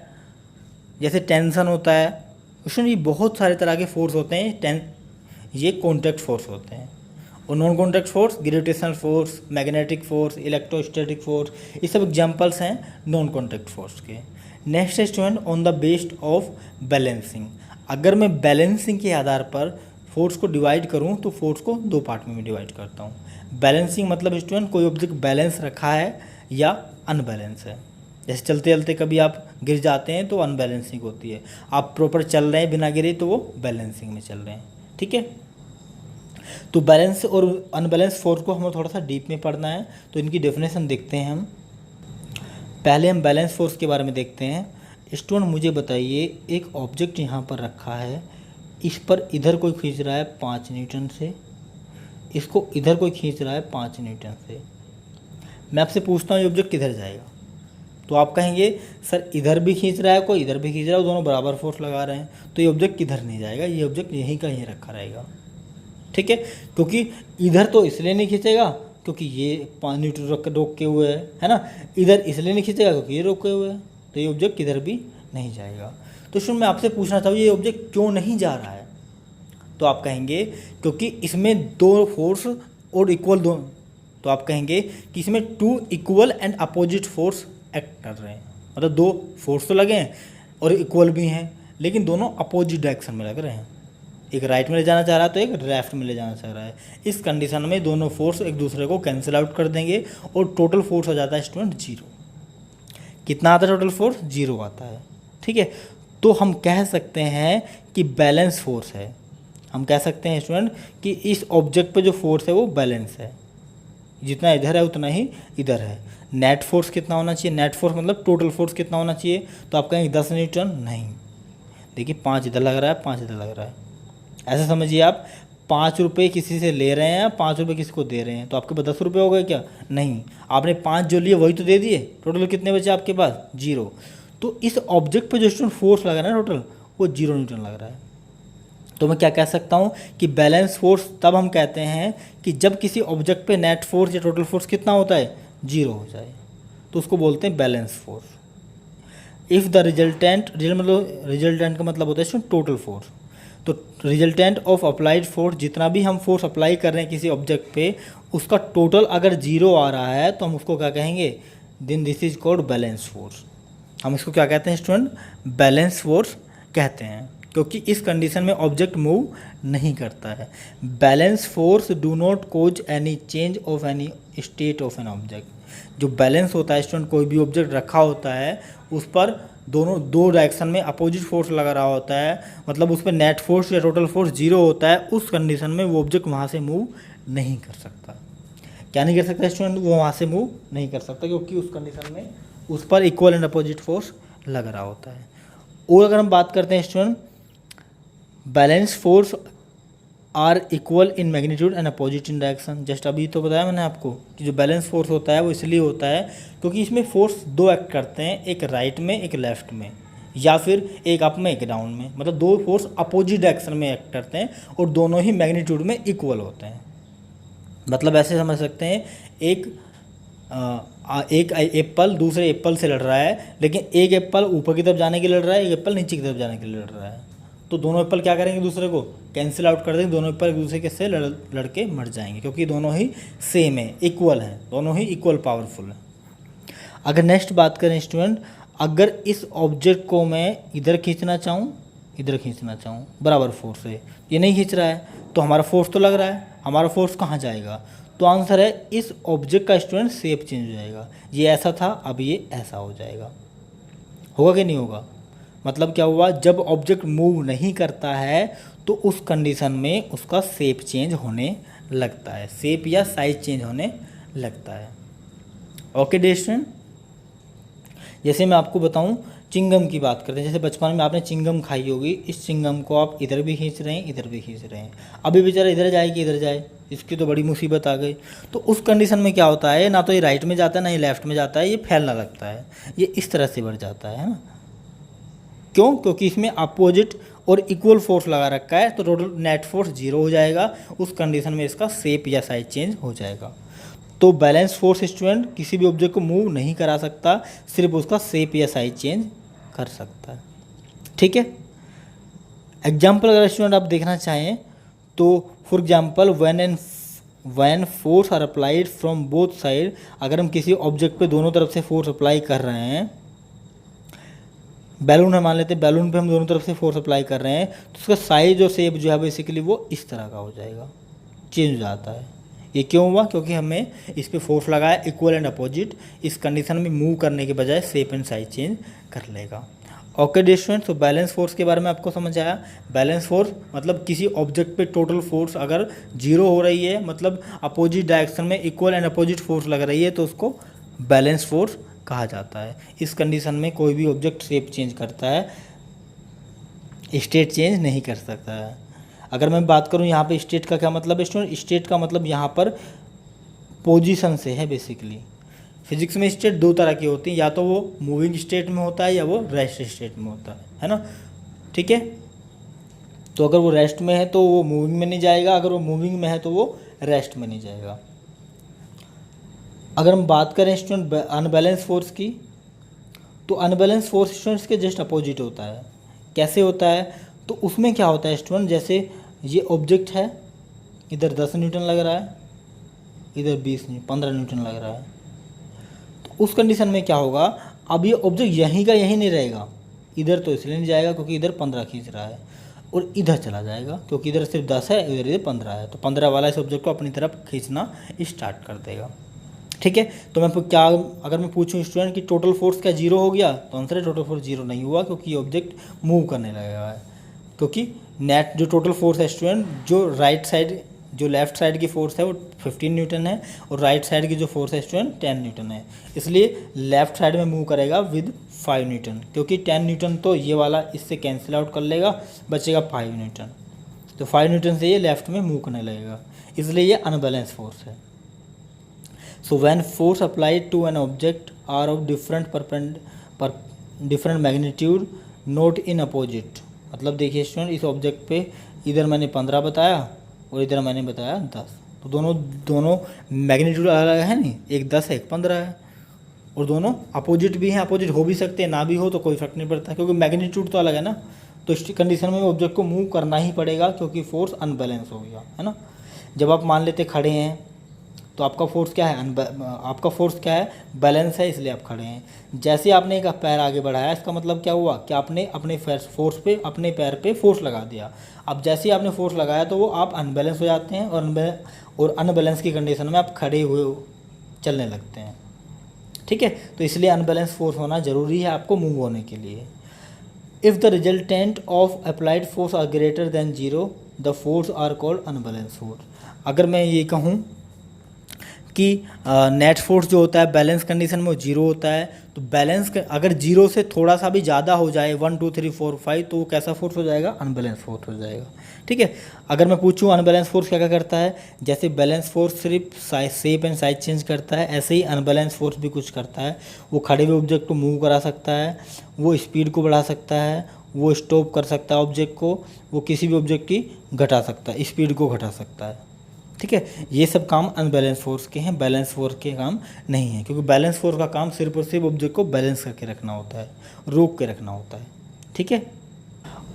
जैसे टेंशन होता है, उसमें ये बहुत सारे तरह के फोर्स होते हैं, ये कॉन्टैक्ट फोर्स होते हैं। और non contact force, gravitational force, magnetic force, electrostatic force, ये सब एग्जांपल्स हैं नॉन कॉन्टैक्ट फोर्स के। Next student, on the based of balancing. अगर मैं बैलेंसिंग के आधार पर फोर्स को डिवाइड करूं तो फोर्स को दो पार्ट में डिवाइड करता हूं। बैलेंसिंग मतलब स्टूडेंट कोई ऑब्जेक्ट बैलेंस रखा है या अनबैलेंस है। जैसे चलते चलते कभी आप गिर जाते हैं तो अनबैलेंसिंग होती है, आप प्रॉपर चल रहे हैं बिना गिरे तो वो बैलेंसिंग में चल रहे हैं। ठीक है। तो बैलेंस और अनबैलेंस फोर्स को हमें थोड़ा सा डीप में पढ़ना है, तो इनकी डेफिनेशन देखते हैं हम। पहले हम बैलेंस फोर्स के बारे में देखते हैं। स्टूडेंट मुझे बताइए, एक ऑब्जेक्ट यहाँ पर रखा है, इस पर इधर कोई खींच रहा है 5 न्यूटन से, इसको इधर कोई खींच रहा है 5 न्यूटन से। मैं आपसे पूछता हूँ ये ऑब्जेक्ट किधर जाएगा, तो आप कहेंगे सर इधर भी खींच रहा है कोई, इधर भी खींच रहा है, दोनों बराबर फोर्स लगा रहे हैं, तो ये ऑब्जेक्ट किधर नहीं जाएगा, ये ऑब्जेक्ट यहीं का यहीं रखा रहेगा। ठीक है। क्योंकि इधर तो इसलिए नहीं खींचेगा क्योंकि ये 5 न्यूटन रोके हुए है ना, इधर इसलिए नहीं खींचेगा क्योंकि ये रोके हुए है, तो ये ऑब्जेक्ट किधर भी नहीं जाएगा। तो शुरू मैं आपसे पूछना चाहूँ ये ऑब्जेक्ट क्यों नहीं जा रहा है, तो आप कहेंगे क्योंकि इसमें दो फोर्स और इक्वल दो, तो आप कहेंगे कि इसमें 2 equal and opposite force act कर रहे हैं, मतलब 2 फोर्स तो लगे हैं और इक्वल भी हैं, लेकिन दोनों अपोजिट डायरेक्शन में लग रहे हैं, एक राइट में ले जाना चाह रहा है तो एक लेफ्ट में ले जाना चाह रहा है। इस कंडीशन में दोनों फोर्स एक दूसरे को कैंसिल आउट कर देंगे और टोटल फोर्स हो जाता है स्टूडेंट 0। कितना आता है टोटल फोर्स? 0 आता है। ठीक है, तो हम कह सकते हैं कि बैलेंस फोर्स है। हम कह सकते हैं स्टूडेंट कि इस ऑब्जेक्ट पे जो फोर्स है वो बैलेंस है, जितना इधर है उतना ही इधर है। नेट फोर्स कितना होना चाहिए? नेट फोर्स मतलब टोटल फोर्स कितना होना चाहिए? तो आप कहेंगे 10 न्यूटन। नहीं, देखिए 5 इधर लग रहा है, 5 इधर लग रहा है। ऐसे समझिए आप 5 रुपये किसी से ले रहे हैं, 5 रुपये किसी को दे रहे हैं, तो आपके पास 10 रुपये हो गए क्या? नहीं, आपने 5 जो लिए वही तो दे दिए, टोटल कितने बचे आपके पास? 0। तो इस ऑब्जेक्ट पे जो स्टूडेंट फोर्स लग रहा है टोटल वो 0 न्यूटन लग रहा है। तो मैं क्या कह सकता हूँ कि बैलेंस फोर्स तब हम कहते हैं कि जब किसी ऑब्जेक्ट पे नेट फोर्स या टोटल फोर्स कितना होता है? 0 हो जाए, तो उसको बोलते हैं balance force. If the resultant का मतलब होता है टोटल फोर्स। तो रिजल्टेंट ऑफ अप्लाइड फोर्स, जितना भी हम फोर्स अप्लाई कर रहे हैं किसी ऑब्जेक्ट पे, उसका टोटल अगर 0 आ रहा है तो हम उसको क्या कहेंगे? Then this is called balance force. हम इसको क्या कहते हैं स्टूडेंट? बैलेंस फोर्स कहते हैं, क्योंकि इस कंडीशन में ऑब्जेक्ट मूव नहीं करता है। Balance force do not cause any change of any state of an object. जो बैलेंस होता है स्टूडेंट, कोई भी ऑब्जेक्ट रखा होता है उस पर दो डायरेक्शन में अपोजिट फोर्स लगा रहा होता है, मतलब उस पर नेट फोर्स या टोटल फोर्स 0 होता है, उस कंडीशन में वो ऑब्जेक्ट वहाँ से मूव नहीं कर सकता। क्या नहीं कर सकता स्टूडेंट? वो वहाँ से मूव नहीं कर सकता, क्योंकि उस कंडीशन में उस पर इक्वल एंड अपोजिट फोर्स लग रहा होता है। और अगर हम बात करते हैं student, balance force are equal in magnitude and opposite in direction. Just अभी तो बताया मैंने आपको कि जो बैलेंस फोर्स होता है वो इसलिए होता है क्योंकि इसमें फोर्स 2 एक्ट करते हैं, एक राइट में एक लेफ्ट में, या फिर एक अप में एक डाउन में। मतलब 2 फोर्स अपोजिट डायरेक्शन में एक्ट करते हैं और दोनों ही मैग्नीट्यूड में इक्वल होते हैं। मतलब ऐसे समझ सकते हैं, एक एप्पल दूसरे एप्पल से लड़ रहा है, लेकिन एक एप्पल ऊपर की तरफ जाने के लिए लड़ रहा है, एक एप्पल नीचे की तरफ जाने के लिए लड़ रहा है। तो दोनों एप्पल क्या करेंगे? दूसरे को कैंसिल आउट कर देंगे, दोनों एप्पल एक दूसरे के से लड़के मर जाएंगे, क्योंकि दोनों ही सेम है, इक्वल हैं, दोनों ही इक्वल पावरफुल हैं। अगर नेक्स्ट बात करें स्टूडेंट, अगर इस ऑब्जेक्ट को मैं इधर खींचना चाहूँ, इधर खींचना चाहूँ बराबर फोर्स से, ये नहीं खींच रहा है, तो हमारा फोर्स तो लग रहा है, हमारा फोर्स कहाँ जाएगा? तो आंसर है इस ऑब्जेक्ट का स्टूडेंट शेप चेंज हो जाएगा। ये ऐसा था, अब ये ऐसा हो जाएगा। होगा कि नहीं होगा? मतलब क्या हुआ? जब ऑब्जेक्ट मूव नहीं करता है तो उस कंडीशन में उसका शेप चेंज होने लगता है, शेप या साइज चेंज होने लगता है। ओके डियर स्टूडेंट, जैसे मैं आपको बताऊं, चिंगम की बात करते हैं। जैसे बचपन में आपने चिंगम खाई होगी, इस चिंगम को आप इधर भी खींच रहे हैं, इधर भी खींच रहे हैं, अभी बेचारा इधर जाए कि इधर जाए, इसकी तो बड़ी मुसीबत आ गई। तो उस कंडीशन में क्या होता है, ना तो ये राइट में जाता है ना ये लेफ्ट में जाता है, ये फैलने लगता है, ये इस तरह से बढ़ जाता है ना। क्यों? क्योंकि इसमें अपोजिट और इक्वल फोर्स लगा रखा है, तो टोटल नेट फोर्स 0 हो जाएगा। उस कंडीशन में इसका शेप या साइज चेंज हो जाएगा। तो बैलेंस फोर्स स्टूडेंट किसी भी ऑब्जेक्ट को मूव नहीं करा सकता, सिर्फ उसका शेप या साइज चेंज कर सकता है। ठीक है, एग्जाम्पल अगर स्टूडेंट आप देखना चाहें तो for example when force are applied from both side, अगर हम किसी ऑब्जेक्ट पे दोनों तरफ से फोर्स अप्लाई कर रहे हैं, बैलून है मान लेते हैं, बैलून पे हम दोनों तरफ से फोर्स अप्लाई कर रहे हैं, तो उसका साइज और शेप जो है बेसिकली वो इस तरह का हो जाएगा, चेंज हो जाता है। ये क्यों हुआ? क्योंकि हमने इस पर फोर्स लगाया इक्वल एंड अपोजिट, इस कंडीशन में मूव करने के बजाय शेप एंड साइज चेंज कर लेगा। ओके डियर स्टूडेंट्स, तो बैलेंस फोर्स के बारे में आपको समझ आया। बैलेंस फोर्स मतलब किसी ऑब्जेक्ट पे टोटल फोर्स अगर 0 हो रही है, मतलब अपोजिट डायरेक्शन में इक्वल एंड अपोजिट फोर्स लग रही है, तो उसको बैलेंस फोर्स कहा जाता है। इस कंडीशन में कोई भी ऑब्जेक्ट शेप चेंज करता है, स्टेट चेंज नहीं कर सकता है। अगर मैं बात करूं यहाँ पे स्टेट का क्या मतलब है स्टूडेंट, स्टेट का मतलब यहाँ पर पोजीशन से है बेसिकली। फिजिक्स में स्टेट 2 तरह की होती है, या तो वो मूविंग स्टेट में होता है या वो रेस्ट स्टेट में होता है ना। ठीक है, तो अगर वो रेस्ट में है तो वो मूविंग में नहीं जाएगा, अगर वो मूविंग में है तो वो रेस्ट में नहीं जाएगा। अगर हम बात करें स्टूडेंट अनबैलेंस फोर्स की, तो अनबैलेंस फोर्स स्टूडेंट्स के जस्ट अपोजिट होता है। कैसे होता है? तो उसमें क्या होता है स्टूडेंट, जैसे ये ऑब्जेक्ट है, इधर 10 न्यूटन लग रहा है, इधर 15 न्यूटन लग रहा है। तो उस कंडीशन में क्या होगा, अब ये ऑब्जेक्ट यहीं का यहीं नहीं रहेगा, इधर तो इसलिए नहीं जाएगा क्योंकि इधर 15 खींच रहा है, और इधर चला जाएगा क्योंकि इधर सिर्फ 10 है, इधर 15 है, तो 15 वाला इस ऑब्जेक्ट को अपनी तरफ खींचना स्टार्ट कर देगा। ठीक है, तो मैं क्या अगर मैं पूछूं स्टूडेंट कि टोटल फोर्स क्या जीरो हो गया, तो आंसर है टोटल फोर्स जीरो नहीं हुआ, क्योंकि ये ऑब्जेक्ट मूव करने लगेगा है। क्योंकि नेट जो टोटल फोर्स है स्टूडेंट, जो राइट साइड जो लेफ्ट साइड की फोर्स है वो 15 न्यूटन है, और राइट साइड की जो फोर्स है स्टूडेंट 10 न्यूटन है। इसलिए लेफ्ट साइड में मूव करेगा विद 5 न्यूटन, क्योंकि 10 न्यूटन तो ये वाला इससे कैंसिल आउट कर लेगा, बचेगा 5 न्यूटन। तो 5 न्यूटन से ये लेफ्ट में मूव करने लगेगा, इसलिए ये अनबैलेंस फोर्स है। So when force applied to an object are of different magnitude, not in opposite। मतलब देखिए स्टूडेंट, इस ऑब्जेक्ट पे इधर मैंने 15 बताया और इधर मैंने बताया 10, तो दोनों मैग्नीट्यूड अलग है नहीं, एक 10 है एक 15 है, और दोनों अपोजिट भी हैं, अपोजिट हो भी सकते हैं, ना भी हो तो कोई फर्क नहीं पड़ता, क्योंकि मैग्नीट्यूड तो अलग है ना। तो इस कंडीशन में ऑब्जेक्ट को मूव करना ही पड़ेगा, क्योंकि फोर्स अनबैलेंस हो गया है ना। जब आप मान लेते खड़े हैं तो आपका फोर्स क्या है, आपका फोर्स क्या है, बैलेंस है, इसलिए आप खड़े हैं। जैसे आपने एक पैर आगे बढ़ाया, इसका मतलब क्या हुआ कि आपने अपने फोर्स पे, अपने पैर पे फोर्स लगा दिया। अब जैसे ही आपने फोर्स लगाया तो वो आप अनबैलेंस हो जाते हैं, और अनबैलेंस की कंडीशन में आप खड़े हुए चलने लगते हैं। ठीक है, तो इसलिए अनबैलेंस फोर्स होना ज़रूरी है आपको मूव होने के लिए। If the resultant of applied force are greater than zero, the force are called unbalance force. अगर मैं ये कहूँ कि नेट फोर्स जो होता है बैलेंस कंडीशन में वो जीरो होता है, तो बैलेंस अगर जीरो से थोड़ा सा भी ज़्यादा हो जाए 1 2 3 4 5, तो वो कैसा फोर्स हो जाएगा, अनबैलेंस फोर्स हो जाएगा। ठीक है, अगर मैं पूछूं अनबैलेंस फोर्स क्या क्या करता है, जैसे बैलेंस फोर्स सिर्फ शेप एंड साइज चेंज करता है, ऐसे ही अनबैलेंस फोर्स भी कुछ करता है। वो खड़े हुए ऑब्जेक्ट को मूव करा सकता है, वो स्पीड को बढ़ा सकता है, वो स्टॉप कर सकता है ऑब्जेक्ट को, वो किसी भी ऑब्जेक्ट की घटा सकता है, स्पीड को घटा सकता है। ठीक है, ये सब काम अनबैलेंस फोर्स के हैं, बैलेंस फोर्स के काम नहीं है, क्योंकि बैलेंस फोर्स का काम सिर्फ और सिर्फ ऑब्जेक्ट को बैलेंस करके रखना होता है, रोक के रखना होता है। ठीक है,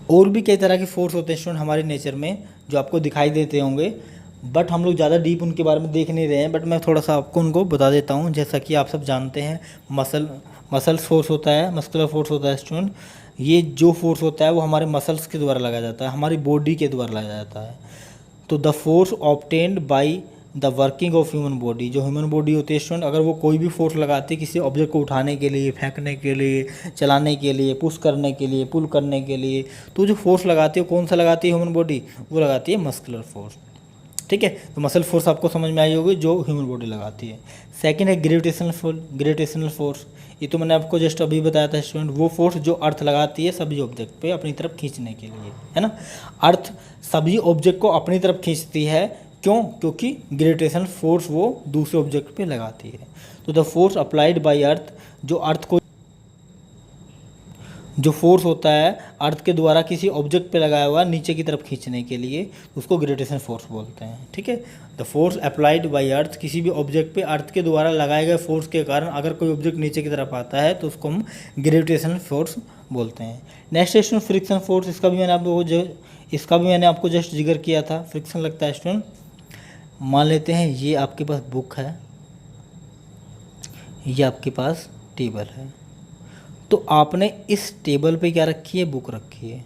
और भी कई तरह के फोर्स होते हैं स्टूडेंट हमारे नेचर में जो आपको दिखाई देते होंगे, बट हम लोग ज़्यादा डीप उनके बारे में देख नहीं रहे हैं, बट मैं थोड़ा सा आपको उनको बता देता हूँ। जैसा कि आप सब जानते हैं, मसल फोर्स होता है, मस्कुलर फोर्स होता है स्टूडेंट। ये जो फोर्स होता है वो हमारे मसल्स के द्वारा लगाया जाता है, हमारी बॉडी के द्वारा लगाया जाता है। तो the force obtained by the working of human body, जो ह्यूमन बॉडी होती है स्टूडेंट, अगर वो कोई भी फोर्स लगाती है किसी ऑब्जेक्ट को उठाने के लिए, फेंकने के लिए, चलाने के लिए, पुश करने के लिए, पुल करने के लिए, तो जो फोर्स लगाती है कौन सा लगाती है ह्यूमन बॉडी, वो लगाती है मस्कुलर फोर्स। ठीक है, तो मसल फोर्स आपको समझ में आई होगी जो ह्यूमन बॉडी लगाती है। सेकंड है ग्रेविटेशनल फोर्स। ये तो मैंने आपको जस्ट अभी बताया था स्टूडेंट, वो फोर्स जो अर्थ लगाती है सभी ऑब्जेक्ट पे अपनी तरफ खींचने के लिए, है ना। अर्थ सभी ऑब्जेक्ट को अपनी तरफ खींचती है, क्यों, क्योंकि ग्रेविटेशनल फोर्स वो दूसरे ऑब्जेक्ट पे लगाती है। तो द फोर्स अप्लाइड बाय अर्थ, जो फोर्स होता है अर्थ के द्वारा किसी ऑब्जेक्ट पे लगाया हुआ नीचे की तरफ खींचने के लिए, उसको ग्रेविटेशनल फोर्स बोलते हैं। ठीक है, द फोर्स अप्लाइड बाय अर्थ, किसी भी ऑब्जेक्ट पे अर्थ के द्वारा लगाए गए फोर्स के कारण अगर कोई ऑब्जेक्ट नीचे की तरफ आता है तो उसको हम ग्रेविटेशनल फोर्स बोलते हैं। नेक्स्ट स्टूडेंट फ्रिक्शन फोर्स, इसका भी मैंने आपको जस्ट जिक्र किया था। फ्रिक्शन लगता है स्टूडेंट, मान लेते हैं ये आपके पास बुक है, ये आपके पास टेबल है, तो आपने इस टेबल पे क्या रखी है, बुक रखी है।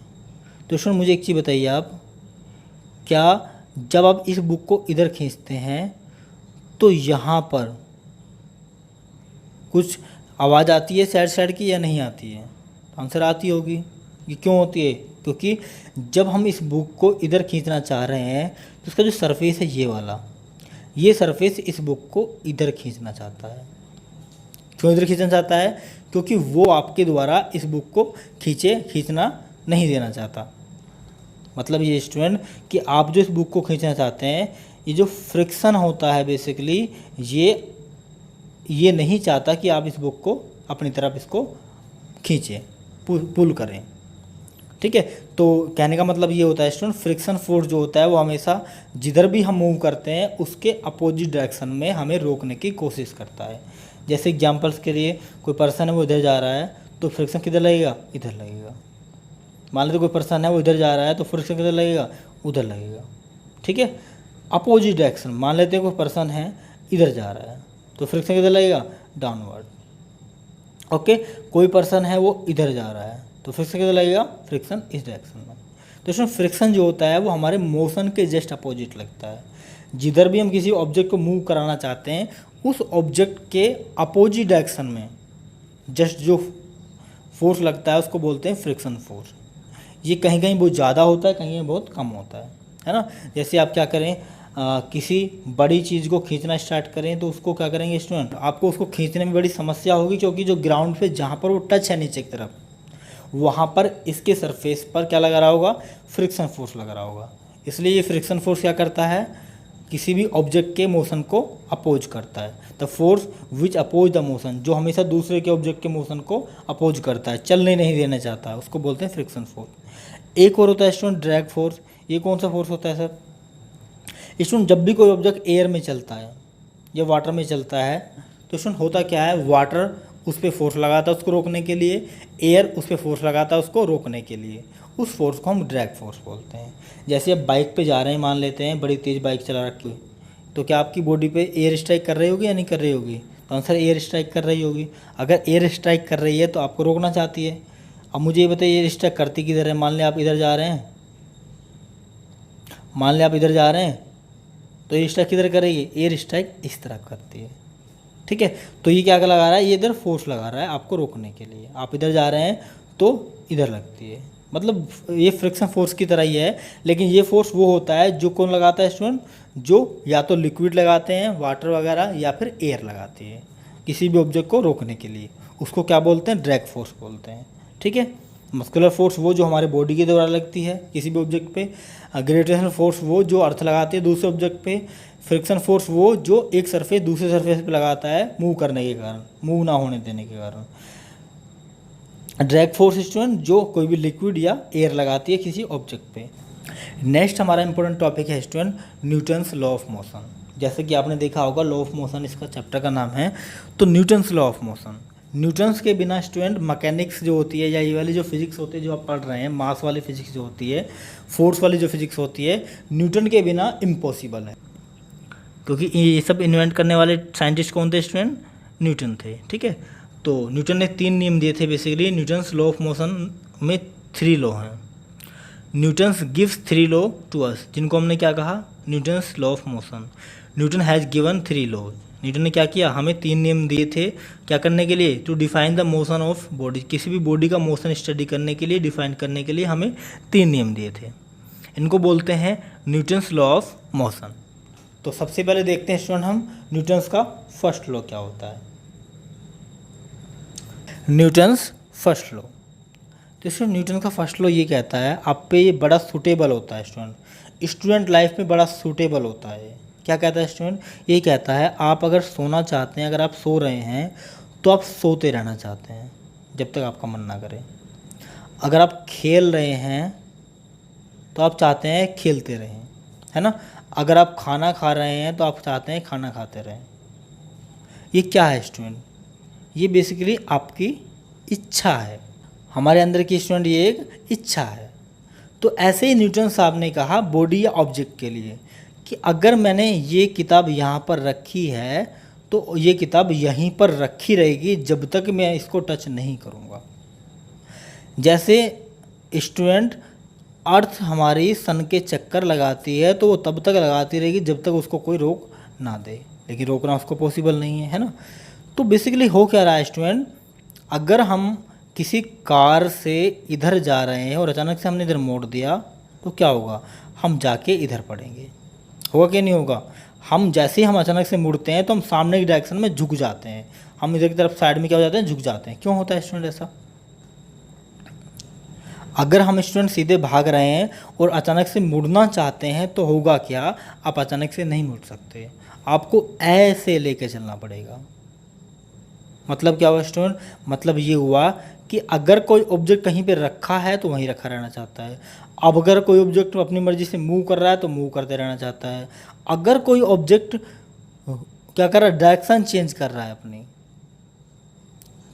तो स्टूडेंट मुझे एक चीज़ बताइए आप, क्या जब आप इस बुक को इधर खींचते हैं तो यहाँ पर कुछ आवाज़ आती है साइड की या नहीं आती है? आंसर आती होगी। ये क्यों होती है? क्योंकि जब हम इस बुक को इधर खींचना चाह रहे हैं तो इसका जो सरफेस है ये वाला, ये सरफेस इस बुक को इधर खींचना चाहता है। क्यों इधर खींचना चाहता है? क्योंकि वो आपके द्वारा इस बुक को खींचना नहीं देना चाहता। मतलब ये स्टूडेंट कि आप जो इस बुक को खींचना चाहते हैं, ये जो फ्रिक्शन होता है बेसिकली ये नहीं चाहता कि आप इस बुक को अपनी तरफ इसको खींचें, पुल करें। ठीक है, तो कहने का मतलब ये होता है स्टूडेंट, फ्रिक्शन फोर्स जो होता है वो हमेशा जिधर भी हम मूव करते हैं उसके अपोजिट डायरेक्शन में हमें रोकने की कोशिश करता है। जैसे एग्जांपल्स के लिए कोई पर्सन है वो इधर जा रहा है तो फ्रिक्शन किधर लगेगा? इधर लगेगा। मान लीजिए कोई पर्सन है वो इधर जा रहा है तो फ्रिक्शन किधर लगेगा? उधर लगेगा। ठीक है, अपोजिट डायरेक्शन। मान लेते हैं कोई पर्सन है इधर जा रहा है तो फ्रिक्शन किधर लगेगा? डाउनवर्ड। ओके, कोई पर्सन है वो इधर जा रहा है तो फ्रिक्शन किधर लगेगा, फ्रिक्शन इस डायरेक्शन में। तो इसमें फ्रिक्शन जो होता है वो हमारे मोशन के जस्ट अपोजिट लगता है। जिधर भी हम किसी ऑब्जेक्ट को मूव कराना चाहते हैं उस ऑब्जेक्ट के अपोजिट डायरेक्शन में जस्ट जो फोर्स लगता है उसको बोलते हैं फ्रिक्शन फोर्स। ये कहीं कहीं बहुत ज़्यादा होता है, कहीं बहुत कम होता है ना। जैसे आप क्या करें, किसी बड़ी चीज़ को खींचना स्टार्ट करें तो उसको क्या करेंगे स्टूडेंट, आपको उसको खींचने में बड़ी समस्या होगी, क्योंकि जो ग्राउंड पे जहाँ पर वो टच है नीचे की तरफ वहाँ पर इसके सरफेस पर क्या लगा रहा होगा, फ्रिक्शन फोर्स लगा रहा होगा। इसलिए ये फ्रिक्शन फोर्स क्या करता है, किसी भी ऑब्जेक्ट के मोशन को अपोज करता है। The force which oppose the motion, जो हमेशा दूसरे के ऑब्जेक्ट के मोशन को अपोज करता है, चलने नहीं देना चाहता है, उसको बोलते हैं फ्रिक्शन फोर्स। एक और होता है स्टूडेंट ड्रैग फोर्स। ये कौन सा फोर्स होता है सर, स्टूडेंट जब भी कोई ऑब्जेक्ट एयर में चलता है या वाटर में चलता है तो स्टूडेंट होता क्या है, वाटर उस पर फोर्स लगाता है उसको रोकने के लिए, एयर उस पर फोर्स लगाता है उसको रोकने के लिए, उस फोर्स को हम ड्रैग फोर्स बोलते हैं। जैसे आप बाइक पे जा रहे हैं, मान लेते हैं बड़ी तेज़ बाइक चला रखी, तो क्या आपकी बॉडी पे एयर स्ट्राइक कर रही होगी या नहीं कर रही होगी, तो आंसर एयर स्ट्राइक कर रही होगी। अगर एयर स्ट्राइक कर रही है तो आपको रोकना चाहती है। अब मुझे ये बताइए एयर स्ट्राइक करती किधर है, मान लें आप इधर जा रहे हैं, मान लें आप इधर जा रहे हैं तो एयर स्ट्राइक किधर करेगी, एयर स्ट्राइक इस तरफ करती है, ठीक है। तो ये क्या लगा रहा है, ये इधर फोर्स लगा रहा है आपको रोकने के लिए। आप इधर जा रहे हैं तो इधर लगती है, मतलब ये फ्रिक्शन फोर्स की तरह ही है। लेकिन ये फोर्स वो होता है जो कौन लगाता है स्टूडेंट, जो या तो लिक्विड लगाते हैं वाटर वगैरह या फिर एयर लगाती है किसी भी ऑब्जेक्ट को रोकने के लिए, उसको क्या बोलते हैं, ड्रैग फोर्स बोलते हैं, ठीक है। मस्कुलर फोर्स वो जो हमारे बॉडी के द्वारा लगती है किसी भी ऑब्जेक्ट पे, ग्रेविटेशनल फोर्स वो जो अर्थ लगाती है दूसरे ऑब्जेक्ट पे, फ्रिक्शन फोर्स वो जो एक सरफेस दूसरे सरफेस पे लगाता है मूव करने के कारण, मूव ना होने देने के कारण। ड्रैग फोर्स स्टूडेंट जो कोई भी लिक्विड या एयर लगाती है किसी ऑब्जेक्ट पे। नेक्स्ट हमारा इंपॉर्टेंट टॉपिक है student Newton's law of motion. जैसे कि आपने देखा होगा लॉ ऑफ मोशन इसका चैप्टर का नाम है, तो Newton's law of motion. Newton's के बिना स्टूडेंट मैकेनिक्स जो होती है या ये वाली जो फिजिक्स होती है जो आप पढ़ रहे हैं, मास वाली फिजिक्स जो होती है, फोर्स वाली जो फिजिक्स होती है, न्यूटन के बिना इम्पॉसिबल है। क्योंकि ये सब इन्वेंट करने वाले साइंटिस्ट कौन थे स्टूडेंट, न्यूटन थे, ठीक है। तो न्यूटन ने 3 नियम दिए थे basically. Newton's law of motion में 3 लॉ हैं। Newton's gives 3 law to us, जिनको हमने क्या कहा, Newton's law of motion. Newton has given 3 law. Newton ने क्या किया, हमें 3 नियम दिए थे क्या करने के लिए, to define the motion of body, किसी भी बॉडी का मोशन स्टडी करने के लिए, डिफाइन करने के लिए हमें 3 नियम दिए थे। इनको बोलते हैं न्यूटन्स लॉ ऑफ मोशन। तो सबसे पहले देखते हैं स्टूडेंट हम न्यूटन्स का फर्स्ट लॉ क्या होता है। न्यूटन्स फर्स्ट लॉ, तो स्टूडेंट न्यूटन का फर्स्ट लॉ ये कहता है, आप पे ये बड़ा सूटेबल होता है स्टूडेंट लाइफ में बड़ा सूटेबल होता है। क्या कहता है स्टूडेंट, ये कहता है आप अगर सोना चाहते हैं, अगर आप सो रहे हैं तो आप सोते रहना चाहते हैं जब तक आपका मन ना करे। अगर आप खेल रहे हैं तो आप चाहते हैं खेलते रहें, है ना। अगर आप खाना खा रहे हैं तो आप चाहते हैं खाना खाते रहें। ये क्या है स्टूडेंट, ये बेसिकली आपकी इच्छा है, हमारे अंदर की स्टूडेंट ये एक इच्छा है। तो ऐसे ही न्यूटन साहब ने कहा बॉडी या ऑब्जेक्ट के लिए कि अगर मैंने ये किताब यहाँ पर रखी है तो ये किताब यहीं पर रखी रहेगी जब तक मैं इसको टच नहीं करूँगा। जैसे स्टूडेंट अर्थ हमारी सन के चक्कर लगाती है तो वो तब तक लगाती रहेगी जब तक उसको कोई रोक ना दे, लेकिन रोकना उसको पॉसिबल नहीं है ना। तो बेसिकली हो क्या रहा है स्टूडेंट, अगर हम किसी कार से इधर जा रहे हैं और अचानक से हमने इधर मोड़ दिया तो क्या होगा, हम जाके इधर पड़ेंगे, होगा कि नहीं होगा। हम जैसे ही हम अचानक से मुड़ते हैं तो हम सामने की डायरेक्शन में झुक जाते हैं, हम इधर की तरफ साइड में क्या हो जाते हैं, झुक जाते हैं। क्यों होता है स्टूडेंट ऐसा, अगर हम स्टूडेंट सीधे भाग रहे हैं और अचानक से मुड़ना चाहते हैं तो होगा क्या, आप अचानक से नहीं मुड़ सकते, आपको ऐसे लेके चलना पड़ेगा। मतलब क्या हुआ स्टूडेंट, मतलब ये हुआ कि अगर कोई ऑब्जेक्ट कहीं पे रखा है तो वहीं रखा रहना चाहता है। अब अगर कोई ऑब्जेक्ट अपनी मर्जी से मूव कर रहा है तो मूव करते रहना चाहता है। अगर कोई ऑब्जेक्ट क्या कर रहा है, डायरेक्शन चेंज कर रहा है अपनी,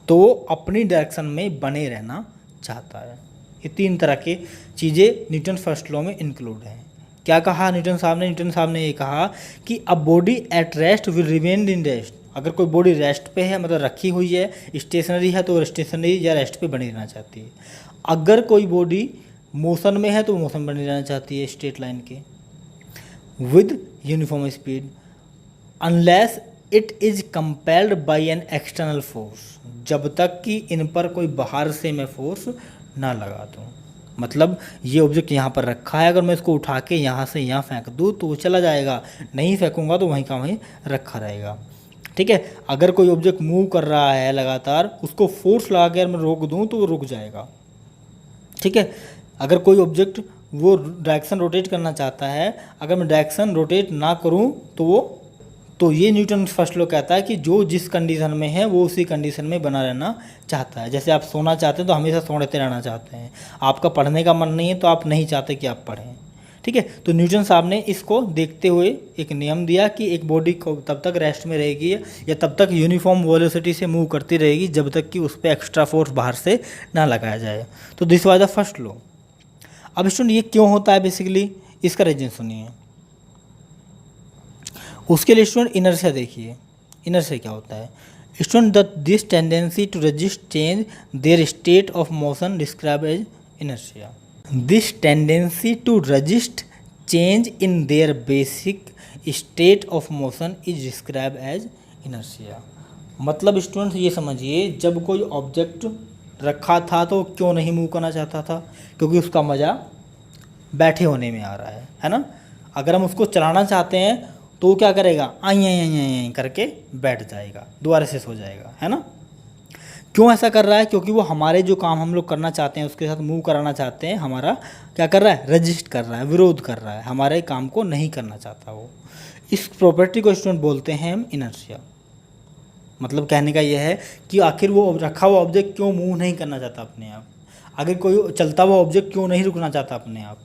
तो अपनी डायरेक्शन में बने रहना चाहता है। ये 3 तरह की चीज़ें न्यूटन फर्स्ट लॉ में इंक्लूड हैं। क्या कहा न्यूटन साहब ने ये कहा कि a body at rest will remain in rest. अगर कोई बॉडी रेस्ट पे है, मतलब रखी हुई है, स्टेशनरी है, तो स्टेशनरी या रेस्ट पे बनी रहना चाहती है। अगर कोई बॉडी मोशन में है तो मोशन बनी रहना चाहती है स्ट्रेट लाइन के with uniform speed unless it is compelled bye an external force, जब तक कि इन पर कोई बाहर से मैं फोर्स ना लगा दूँ। मतलब ये ऑब्जेक्ट यहाँ पर रखा है, अगर मैं इसको उठा के यहाँ से यहाँ फेंक दूँ तो वो चला जाएगा, नहीं फेंकूँगा तो वहीं का वहीं रखा रहेगा। ठीक है, अगर कोई ऑब्जेक्ट मूव कर रहा है लगातार, उसको फोर्स लगा के मैं रोक दूँ तो वो रुक जाएगा। ठीक है, अगर कोई ऑब्जेक्ट वो डायरेक्शन रोटेट करना चाहता है, अगर मैं डायरेक्शन रोटेट ना करूँ तो ये न्यूटन फर्स्ट लॉ कहता है कि जो जिस कंडीशन में है वो उसी कंडीशन में बना रहना चाहता है। जैसे आप सोना चाहते हैं तो हमेशा सोते रहना चाहते हैं, आपका पढ़ने का मन नहीं है तो आप नहीं चाहते कि आप पढ़ें। ठीक है, तो न्यूटन साहब ने इसको देखते हुए एक नियम दिया कि एक बॉडी को तब तक रेस्ट में रहेगी या तब तक यूनिफॉर्म वेलोसिटी से मूव करती रहेगी जब तक कि उस पर एक्स्ट्रा फोर्स बाहर से ना लगाया जाए। तो this was the first law. अब स्टूडेंट ये क्यों होता है बेसिकली, इसका रीजन सुनिए। उसके लिए स्टूडेंट इनर्शिया देखिए, इनर्शिया क्या होता है student, that this tendency to resist change their state of motion describe as inertia. This tendency to resist change in their basic state of motion is describe as inertia. मतलब student ये समझिए, जब कोई object रखा था तो क्यों नहीं मूव करना चाहता था, क्योंकि उसका मज़ा बैठे होने में आ रहा है ना। अगर हम उसको चलाना चाहते हैं तो क्या करेगा, आई आई आई आई करके बैठ जाएगा, दोबारा से सो जाएगा, है ना। क्यों ऐसा कर रहा है, क्योंकि वो हमारे जो काम हम लोग करना चाहते हैं उसके साथ मूव कराना चाहते हैं, हमारा क्या कर रहा है, रजिस्ट कर रहा है, विरोध कर रहा है, हमारे काम को नहीं करना चाहता वो। इस प्रॉपर्टी को स्टूडेंट बोलते हैं हम इनर्शिया। मतलब कहने का यह है कि आखिर वो रखा हुआ ऑब्जेक्ट क्यों मूव नहीं करना चाहता अपने आप, आखिर कोई चलता हुआ ऑब्जेक्ट क्यों नहीं रुकना चाहता अपने आप,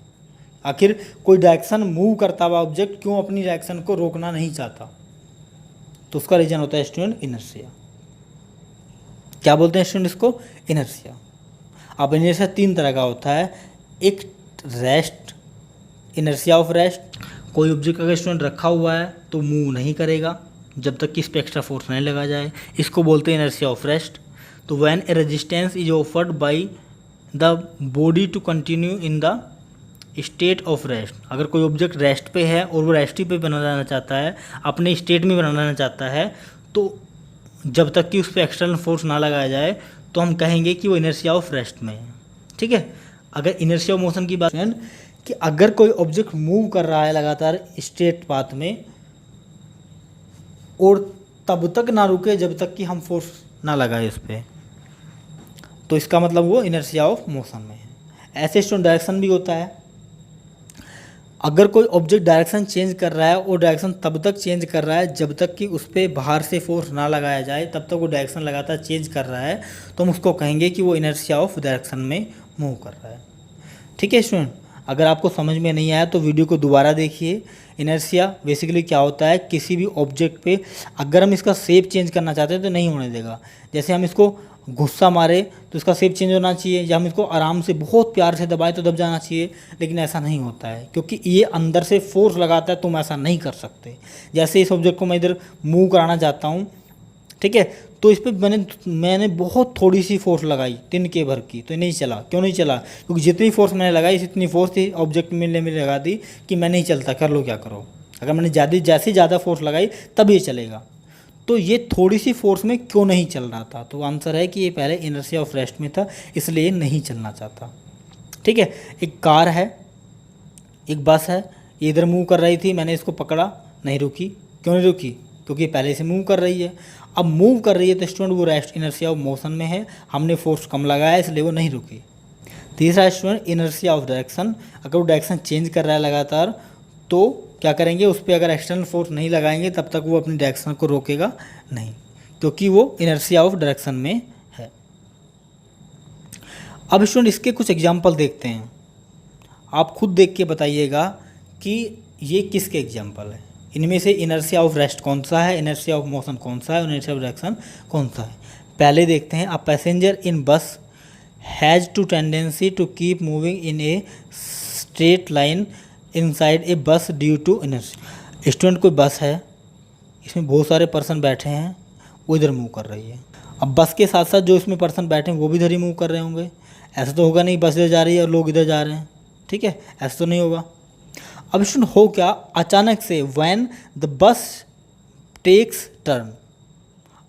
आखिर कोई डायरेक्शन मूव करता हुआ ऑब्जेक्ट क्यों अपनी डायरेक्शन को रोकना नहीं चाहता, तो उसका रीजन होता है स्टूडेंट इनर्शिया। क्या बोलते हैं स्टूडेंट इसको, इनर्शिया। अब इनर्शिया तीन तरह का होता है, एक रेस्ट, इनर्शिया ऑफ रेस्ट। कोई ऑब्जेक्ट अगर स्टूडेंट रखा हुआ है तो मूव नहीं करेगा जब तक कि इस पर एक्स्ट्रा फोर्स नहीं लगा जाए, इसको बोलते हैं इनर्शिया ऑफ रेस्ट। तो when a resistance is offered by the body to continue in the state of rest, अगर कोई ऑब्जेक्ट रेस्ट पे है और वो रेस्ट ही पे बना रहना चाहता है, अपने स्टेट में बना रहना चाहता है, तो जब तक कि उस पर एक्सटर्नल फोर्स ना लगाया जाए तो हम कहेंगे कि वो इनर्शिया ऑफ रेस्ट में है। ठीक है, अगर इनर्शिया ऑफ मोशन की बात है कि अगर कोई ऑब्जेक्ट मूव कर रहा है लगातार स्ट्रेट पाथ में और तब तक ना रुके जब तक कि हम फोर्स ना लगाए उस पर, तो इसका मतलब वो इनर्शिया ऑफ मोशन में है। ऐसे स्टूडेंट डायरेक्शन भी होता है, अगर कोई ऑब्जेक्ट डायरेक्शन चेंज कर रहा है और डायरेक्शन तब तक चेंज कर रहा है जब तक कि उस पर बाहर से फोर्स ना लगाया जाए, तब तक वो डायरेक्शन लगातार चेंज कर रहा है, तो हम उसको कहेंगे कि वो इनर्शिया ऑफ डायरेक्शन में मूव कर रहा है। ठीक है स्टूडेंट, अगर आपको समझ में नहीं आया तो वीडियो को दोबारा देखिए। इनर्शिया बेसिकली क्या होता है, किसी भी ऑब्जेक्ट पे अगर हम इसका शेप चेंज करना चाहते हैं तो नहीं होने देगा। जैसे हम इसको गुस्सा मारे तो इसका शेप चेंज होना चाहिए, या हम इसको आराम से बहुत प्यार से दबाए तो दब जाना चाहिए, लेकिन ऐसा नहीं होता है क्योंकि ये अंदर से फोर्स लगाता है, तुम ऐसा नहीं कर सकते। जैसे इस ऑब्जेक्ट को मैं इधर मूव कराना चाहता हूँ, ठीक है, तो इस पर मैंने बहुत थोड़ी सी फोर्स लगाई तिनके भर की, तो नहीं चला। क्यों नहीं चला, क्योंकि जितनी फोर्स मैंने लगाई इतनी फोर्स थी ऑब्जेक्ट मिलने में लगा दी कि मैं नहीं चलता, कर लो क्या करो। अगर मैंने ज़्यादा फोर्स लगाई तब ये चलेगा। तो ये थोड़ी सी फोर्स में क्यों नहीं चल रहा था, तो आंसर है कि ये पहले इनर्शिया ऑफ रेस्ट में था, इसलिए नहीं चलना चाहता। ठीक है, एक कार है, एक बस है, ये इधर मूव कर रही थी, मैंने इसको पकड़ा, नहीं रुकी। क्यों नहीं रुकी, क्योंकि पहले से मूव कर रही है। अब मूव कर रही है तो स्टूडेंट वो रेस्ट इनर्शिया ऑफ मोशन में है, हमने फोर्स कम लगाया इसलिए वो नहीं रुकी। तीसरा स्टूडेंट इनर्शिया ऑफ डायरेक्शन, अगर वो डायरेक्शन चेंज कर रहा है लगातार तो क्या करेंगे, उस पर अगर एक्सटर्नल फोर्स नहीं लगाएंगे तब तक वो अपनी डायरेक्शन को रोकेगा नहीं, क्योंकि वो इनर्शिया ऑफ डायरेक्शन में है। अब स्टूडेंट इसके कुछ एग्जाम्पल देखते हैं, आप खुद देख के बताइएगा कि ये किसके एग्जाम्पल है। इनमें से इनर्शिया ऑफ रेस्ट कौन सा है, इनर्शिया ऑफ मोशन कौन सा है, इनर्शिया ऑफ डायरेक्शन कौन सा है। पहले देखते हैं, अ passenger in bus has to tendency to keep moving in a straight line inside a bus due to inertia. Student कोई बस है, इसमें बहुत सारे पर्सन बैठे हैं, वो इधर मूव कर रही है। अब बस के साथ साथ जो इसमें पर्सन बैठे हैं वो भी इधर ही मूव कर रहे होंगे। ऐसा तो होगा नहीं बस इधर जा रही है और लोग इधर जा रहे हैं, ठीक है, ऐसा तो नहीं होगा। अब स्टूडेंट हो क्या, अचानक से when the bus takes turn,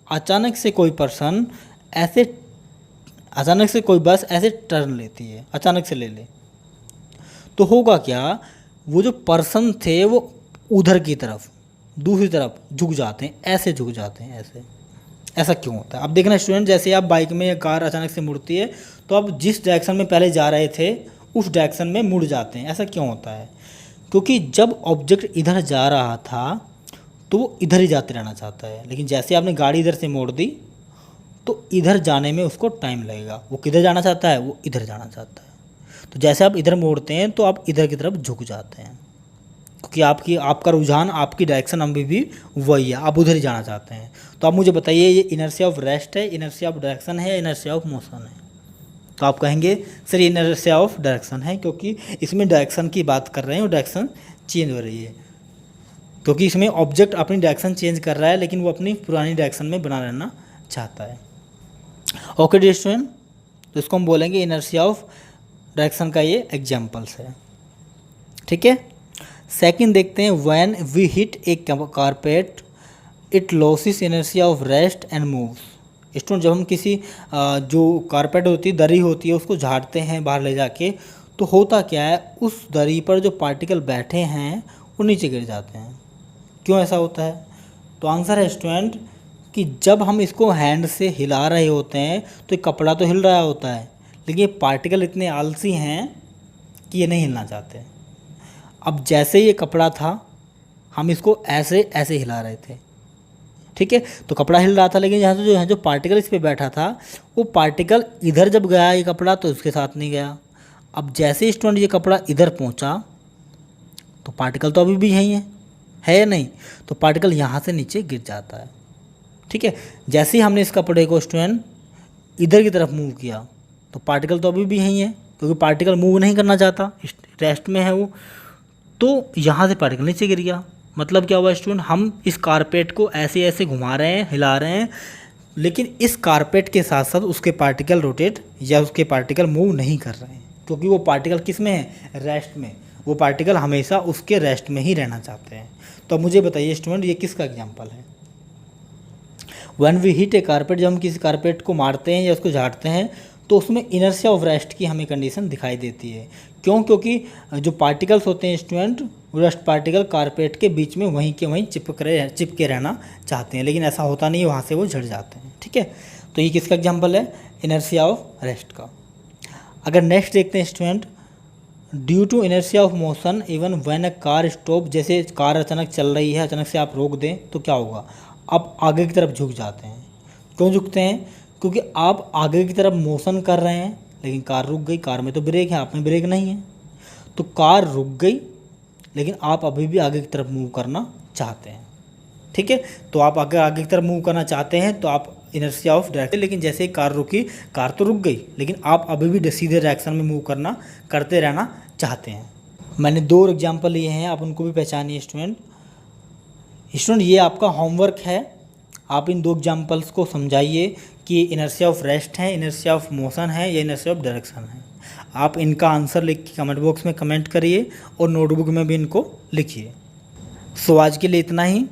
अचानक से कोई पर्सन ऐसे, अचानक से कोई बस ऐसे टर्न लेती है, अचानक से ले ले, तो होगा क्या, वो जो पर्सन थे वो उधर की तरफ, दूसरी तरफ झुक जाते हैं, ऐसे झुक जाते हैं, ऐसे। ऐसा क्यों होता है? अब देखना स्टूडेंट, जैसे आप बाइक में या कार अचानक से मुड़ती है तो आप जिस डायरेक्शन में पहले जा रहे थे उस डायरेक्शन में मुड़ जाते हैं। ऐसा क्यों होता है? क्योंकि जब ऑब्जेक्ट इधर जा रहा था तो वो इधर ही जाते रहना चाहता है, लेकिन जैसे आपने गाड़ी इधर से मोड़ दी तो इधर जाने में उसको टाइम लगेगा। वो किधर जाना चाहता है? वो इधर जाना चाहता है। तो जैसे आप इधर मोड़ते हैं तो आप इधर की तरफ झुक जाते हैं, क्योंकि आपका रुझान, आपकी डायरेक्शन अभी भी वही है, आप उधर ही जाना चाहते हैं। तो आप मुझे बताइए, ये इनर्शिया ऑफ रेस्ट है, इनर्शिया ऑफ डायरेक्शन है, इनर्शिया ऑफ मोशन है? तो आप कहेंगे सर ये इनर्शिया ऑफ डायरेक्शन है, क्योंकि इसमें डायरेक्शन की बात कर रहे हैं और डायरेक्शन चेंज हो रही है, क्योंकि इसमें ऑब्जेक्ट अपनी डायरेक्शन चेंज कर रहा है लेकिन वो अपनी पुरानी डायरेक्शन में बना रहना चाहता है। ओके डियर स्टूडेंट, तो इसको हम बोलेंगे इनर्शिया ऑफ डायरेक्शन का ये एग्जाम्पल्स है, ठीक है। सेकंड देखते हैं, when we hit a carpet it loses inertia of rest and moves. Student, जब हम किसी जो कारपेट होती है, दरी होती है, उसको झाड़ते हैं बाहर ले जाके, तो होता क्या है, उस दरी पर जो पार्टिकल बैठे हैं वो नीचे गिर जाते हैं। क्यों ऐसा होता है? तो आंसर है स्टूडेंट कि जब हम इसको हैंड से हिला रहे होते हैं तो ये कपड़ा तो हिल रहा होता है, लेकिन ये पार्टिकल इतने आलसी हैं कि ये नहीं हिलना चाहते। अब जैसे ये कपड़ा था, हम इसको ऐसे ऐसे हिला रहे थे, ठीक है, तो कपड़ा हिल रहा था, लेकिन यहाँ जो पार्टिकल इस पर बैठा था वो पार्टिकल इधर जब गया ये कपड़ा तो उसके साथ नहीं गया। अब जैसे स्टूडेंट ये कपड़ा इधर पहुँचा तो पार्टिकल तो अभी भी यहीं है या नहीं? तो पार्टिकल यहाँ से नीचे गिर जाता है, ठीक है। जैसे ही हमने इस कपड़े को स्टूडेंट इधर की तरफ मूव किया तो पार्टिकल तो अभी भी यहीं है, क्योंकि पार्टिकल मूव नहीं करना चाहता, रेस्ट में है वो, तो यहाँ से पार्टिकल नीचे गिर गया। मतलब क्या हुआ स्टूडेंट, हम इस कारपेट को ऐसे ऐसे घुमा रहे हैं, हिला रहे हैं, लेकिन इस कारपेट के साथ साथ उसके पार्टिकल रोटेट या उसके पार्टिकल मूव नहीं कर रहे हैं, क्योंकि वो पार्टिकल किस में है? रेस्ट में। वो पार्टिकल हमेशा उसके रेस्ट में ही रहना चाहते हैं। तो अब मुझे बताइए स्टूडेंट, ये किसका एग्जाम्पल है? When we hit a carpet, जब हम किसी कारपेट को मारते हैं या उसको झाड़ते हैं तो उसमें इनर्शिया ऑफ रेस्ट की हमें कंडीशन दिखाई देती है। क्यों? क्योंकि जो पार्टिकल्स होते हैं स्टूडेंट, रेस्ट पार्टिकल कारपेट के बीच में वहीं के वहीं चिपके रहना चाहते हैं, लेकिन ऐसा होता नहीं है, वहाँ से वो झड़ जाते हैं, ठीक है। तो ये किसका एग्जाम्पल है? इनर्शिया ऑफ रेस्ट का। अगर नेक्स्ट देखते हैं student, due to inertia of motion even when a car stop, जैसे कार अचानक चल रही है, अचानक से आप रोक दें तो क्या होगा? आप आगे की तरफ झुक जाते हैं। क्यों झुकते हैं? क्योंकि आप आगे की तरफ मोशन कर रहे हैं, लेकिन कार रुक गई। कार में तो ब्रेक है, आप में ब्रेक नहीं है, तो कार रुक गई, लेकिन आप अभी भी आगे की तरफ मूव करना चाहते हैं, ठीक है। तो आप अगर आगे की तरफ मूव करना चाहते हैं तो आप इनर्शिया ऑफ डायरेक्शन, लेकिन जैसे ही कार रुकी, कार तो रुक गई, लेकिन आप अभी भी सीधे डायरेक्शन में मूव करते रहना चाहते हैं। मैंने 2 एग्जाम्पल लिए हैं, आप उनको भी पहचानिए स्टूडेंट। ये आपका होमवर्क है, आप इन 2 एग्जाम्पल्स को समझाइए कि इनर्शिया ऑफ रेस्ट है, इनर्शिया ऑफ मोशन है या इनर्शिया ऑफ डायरेक्शन है। आप इनका आंसर लिख के कमेंट बॉक्स में कमेंट करिए और नोटबुक में भी इनको लिखिए। सो आज के लिए इतना ही।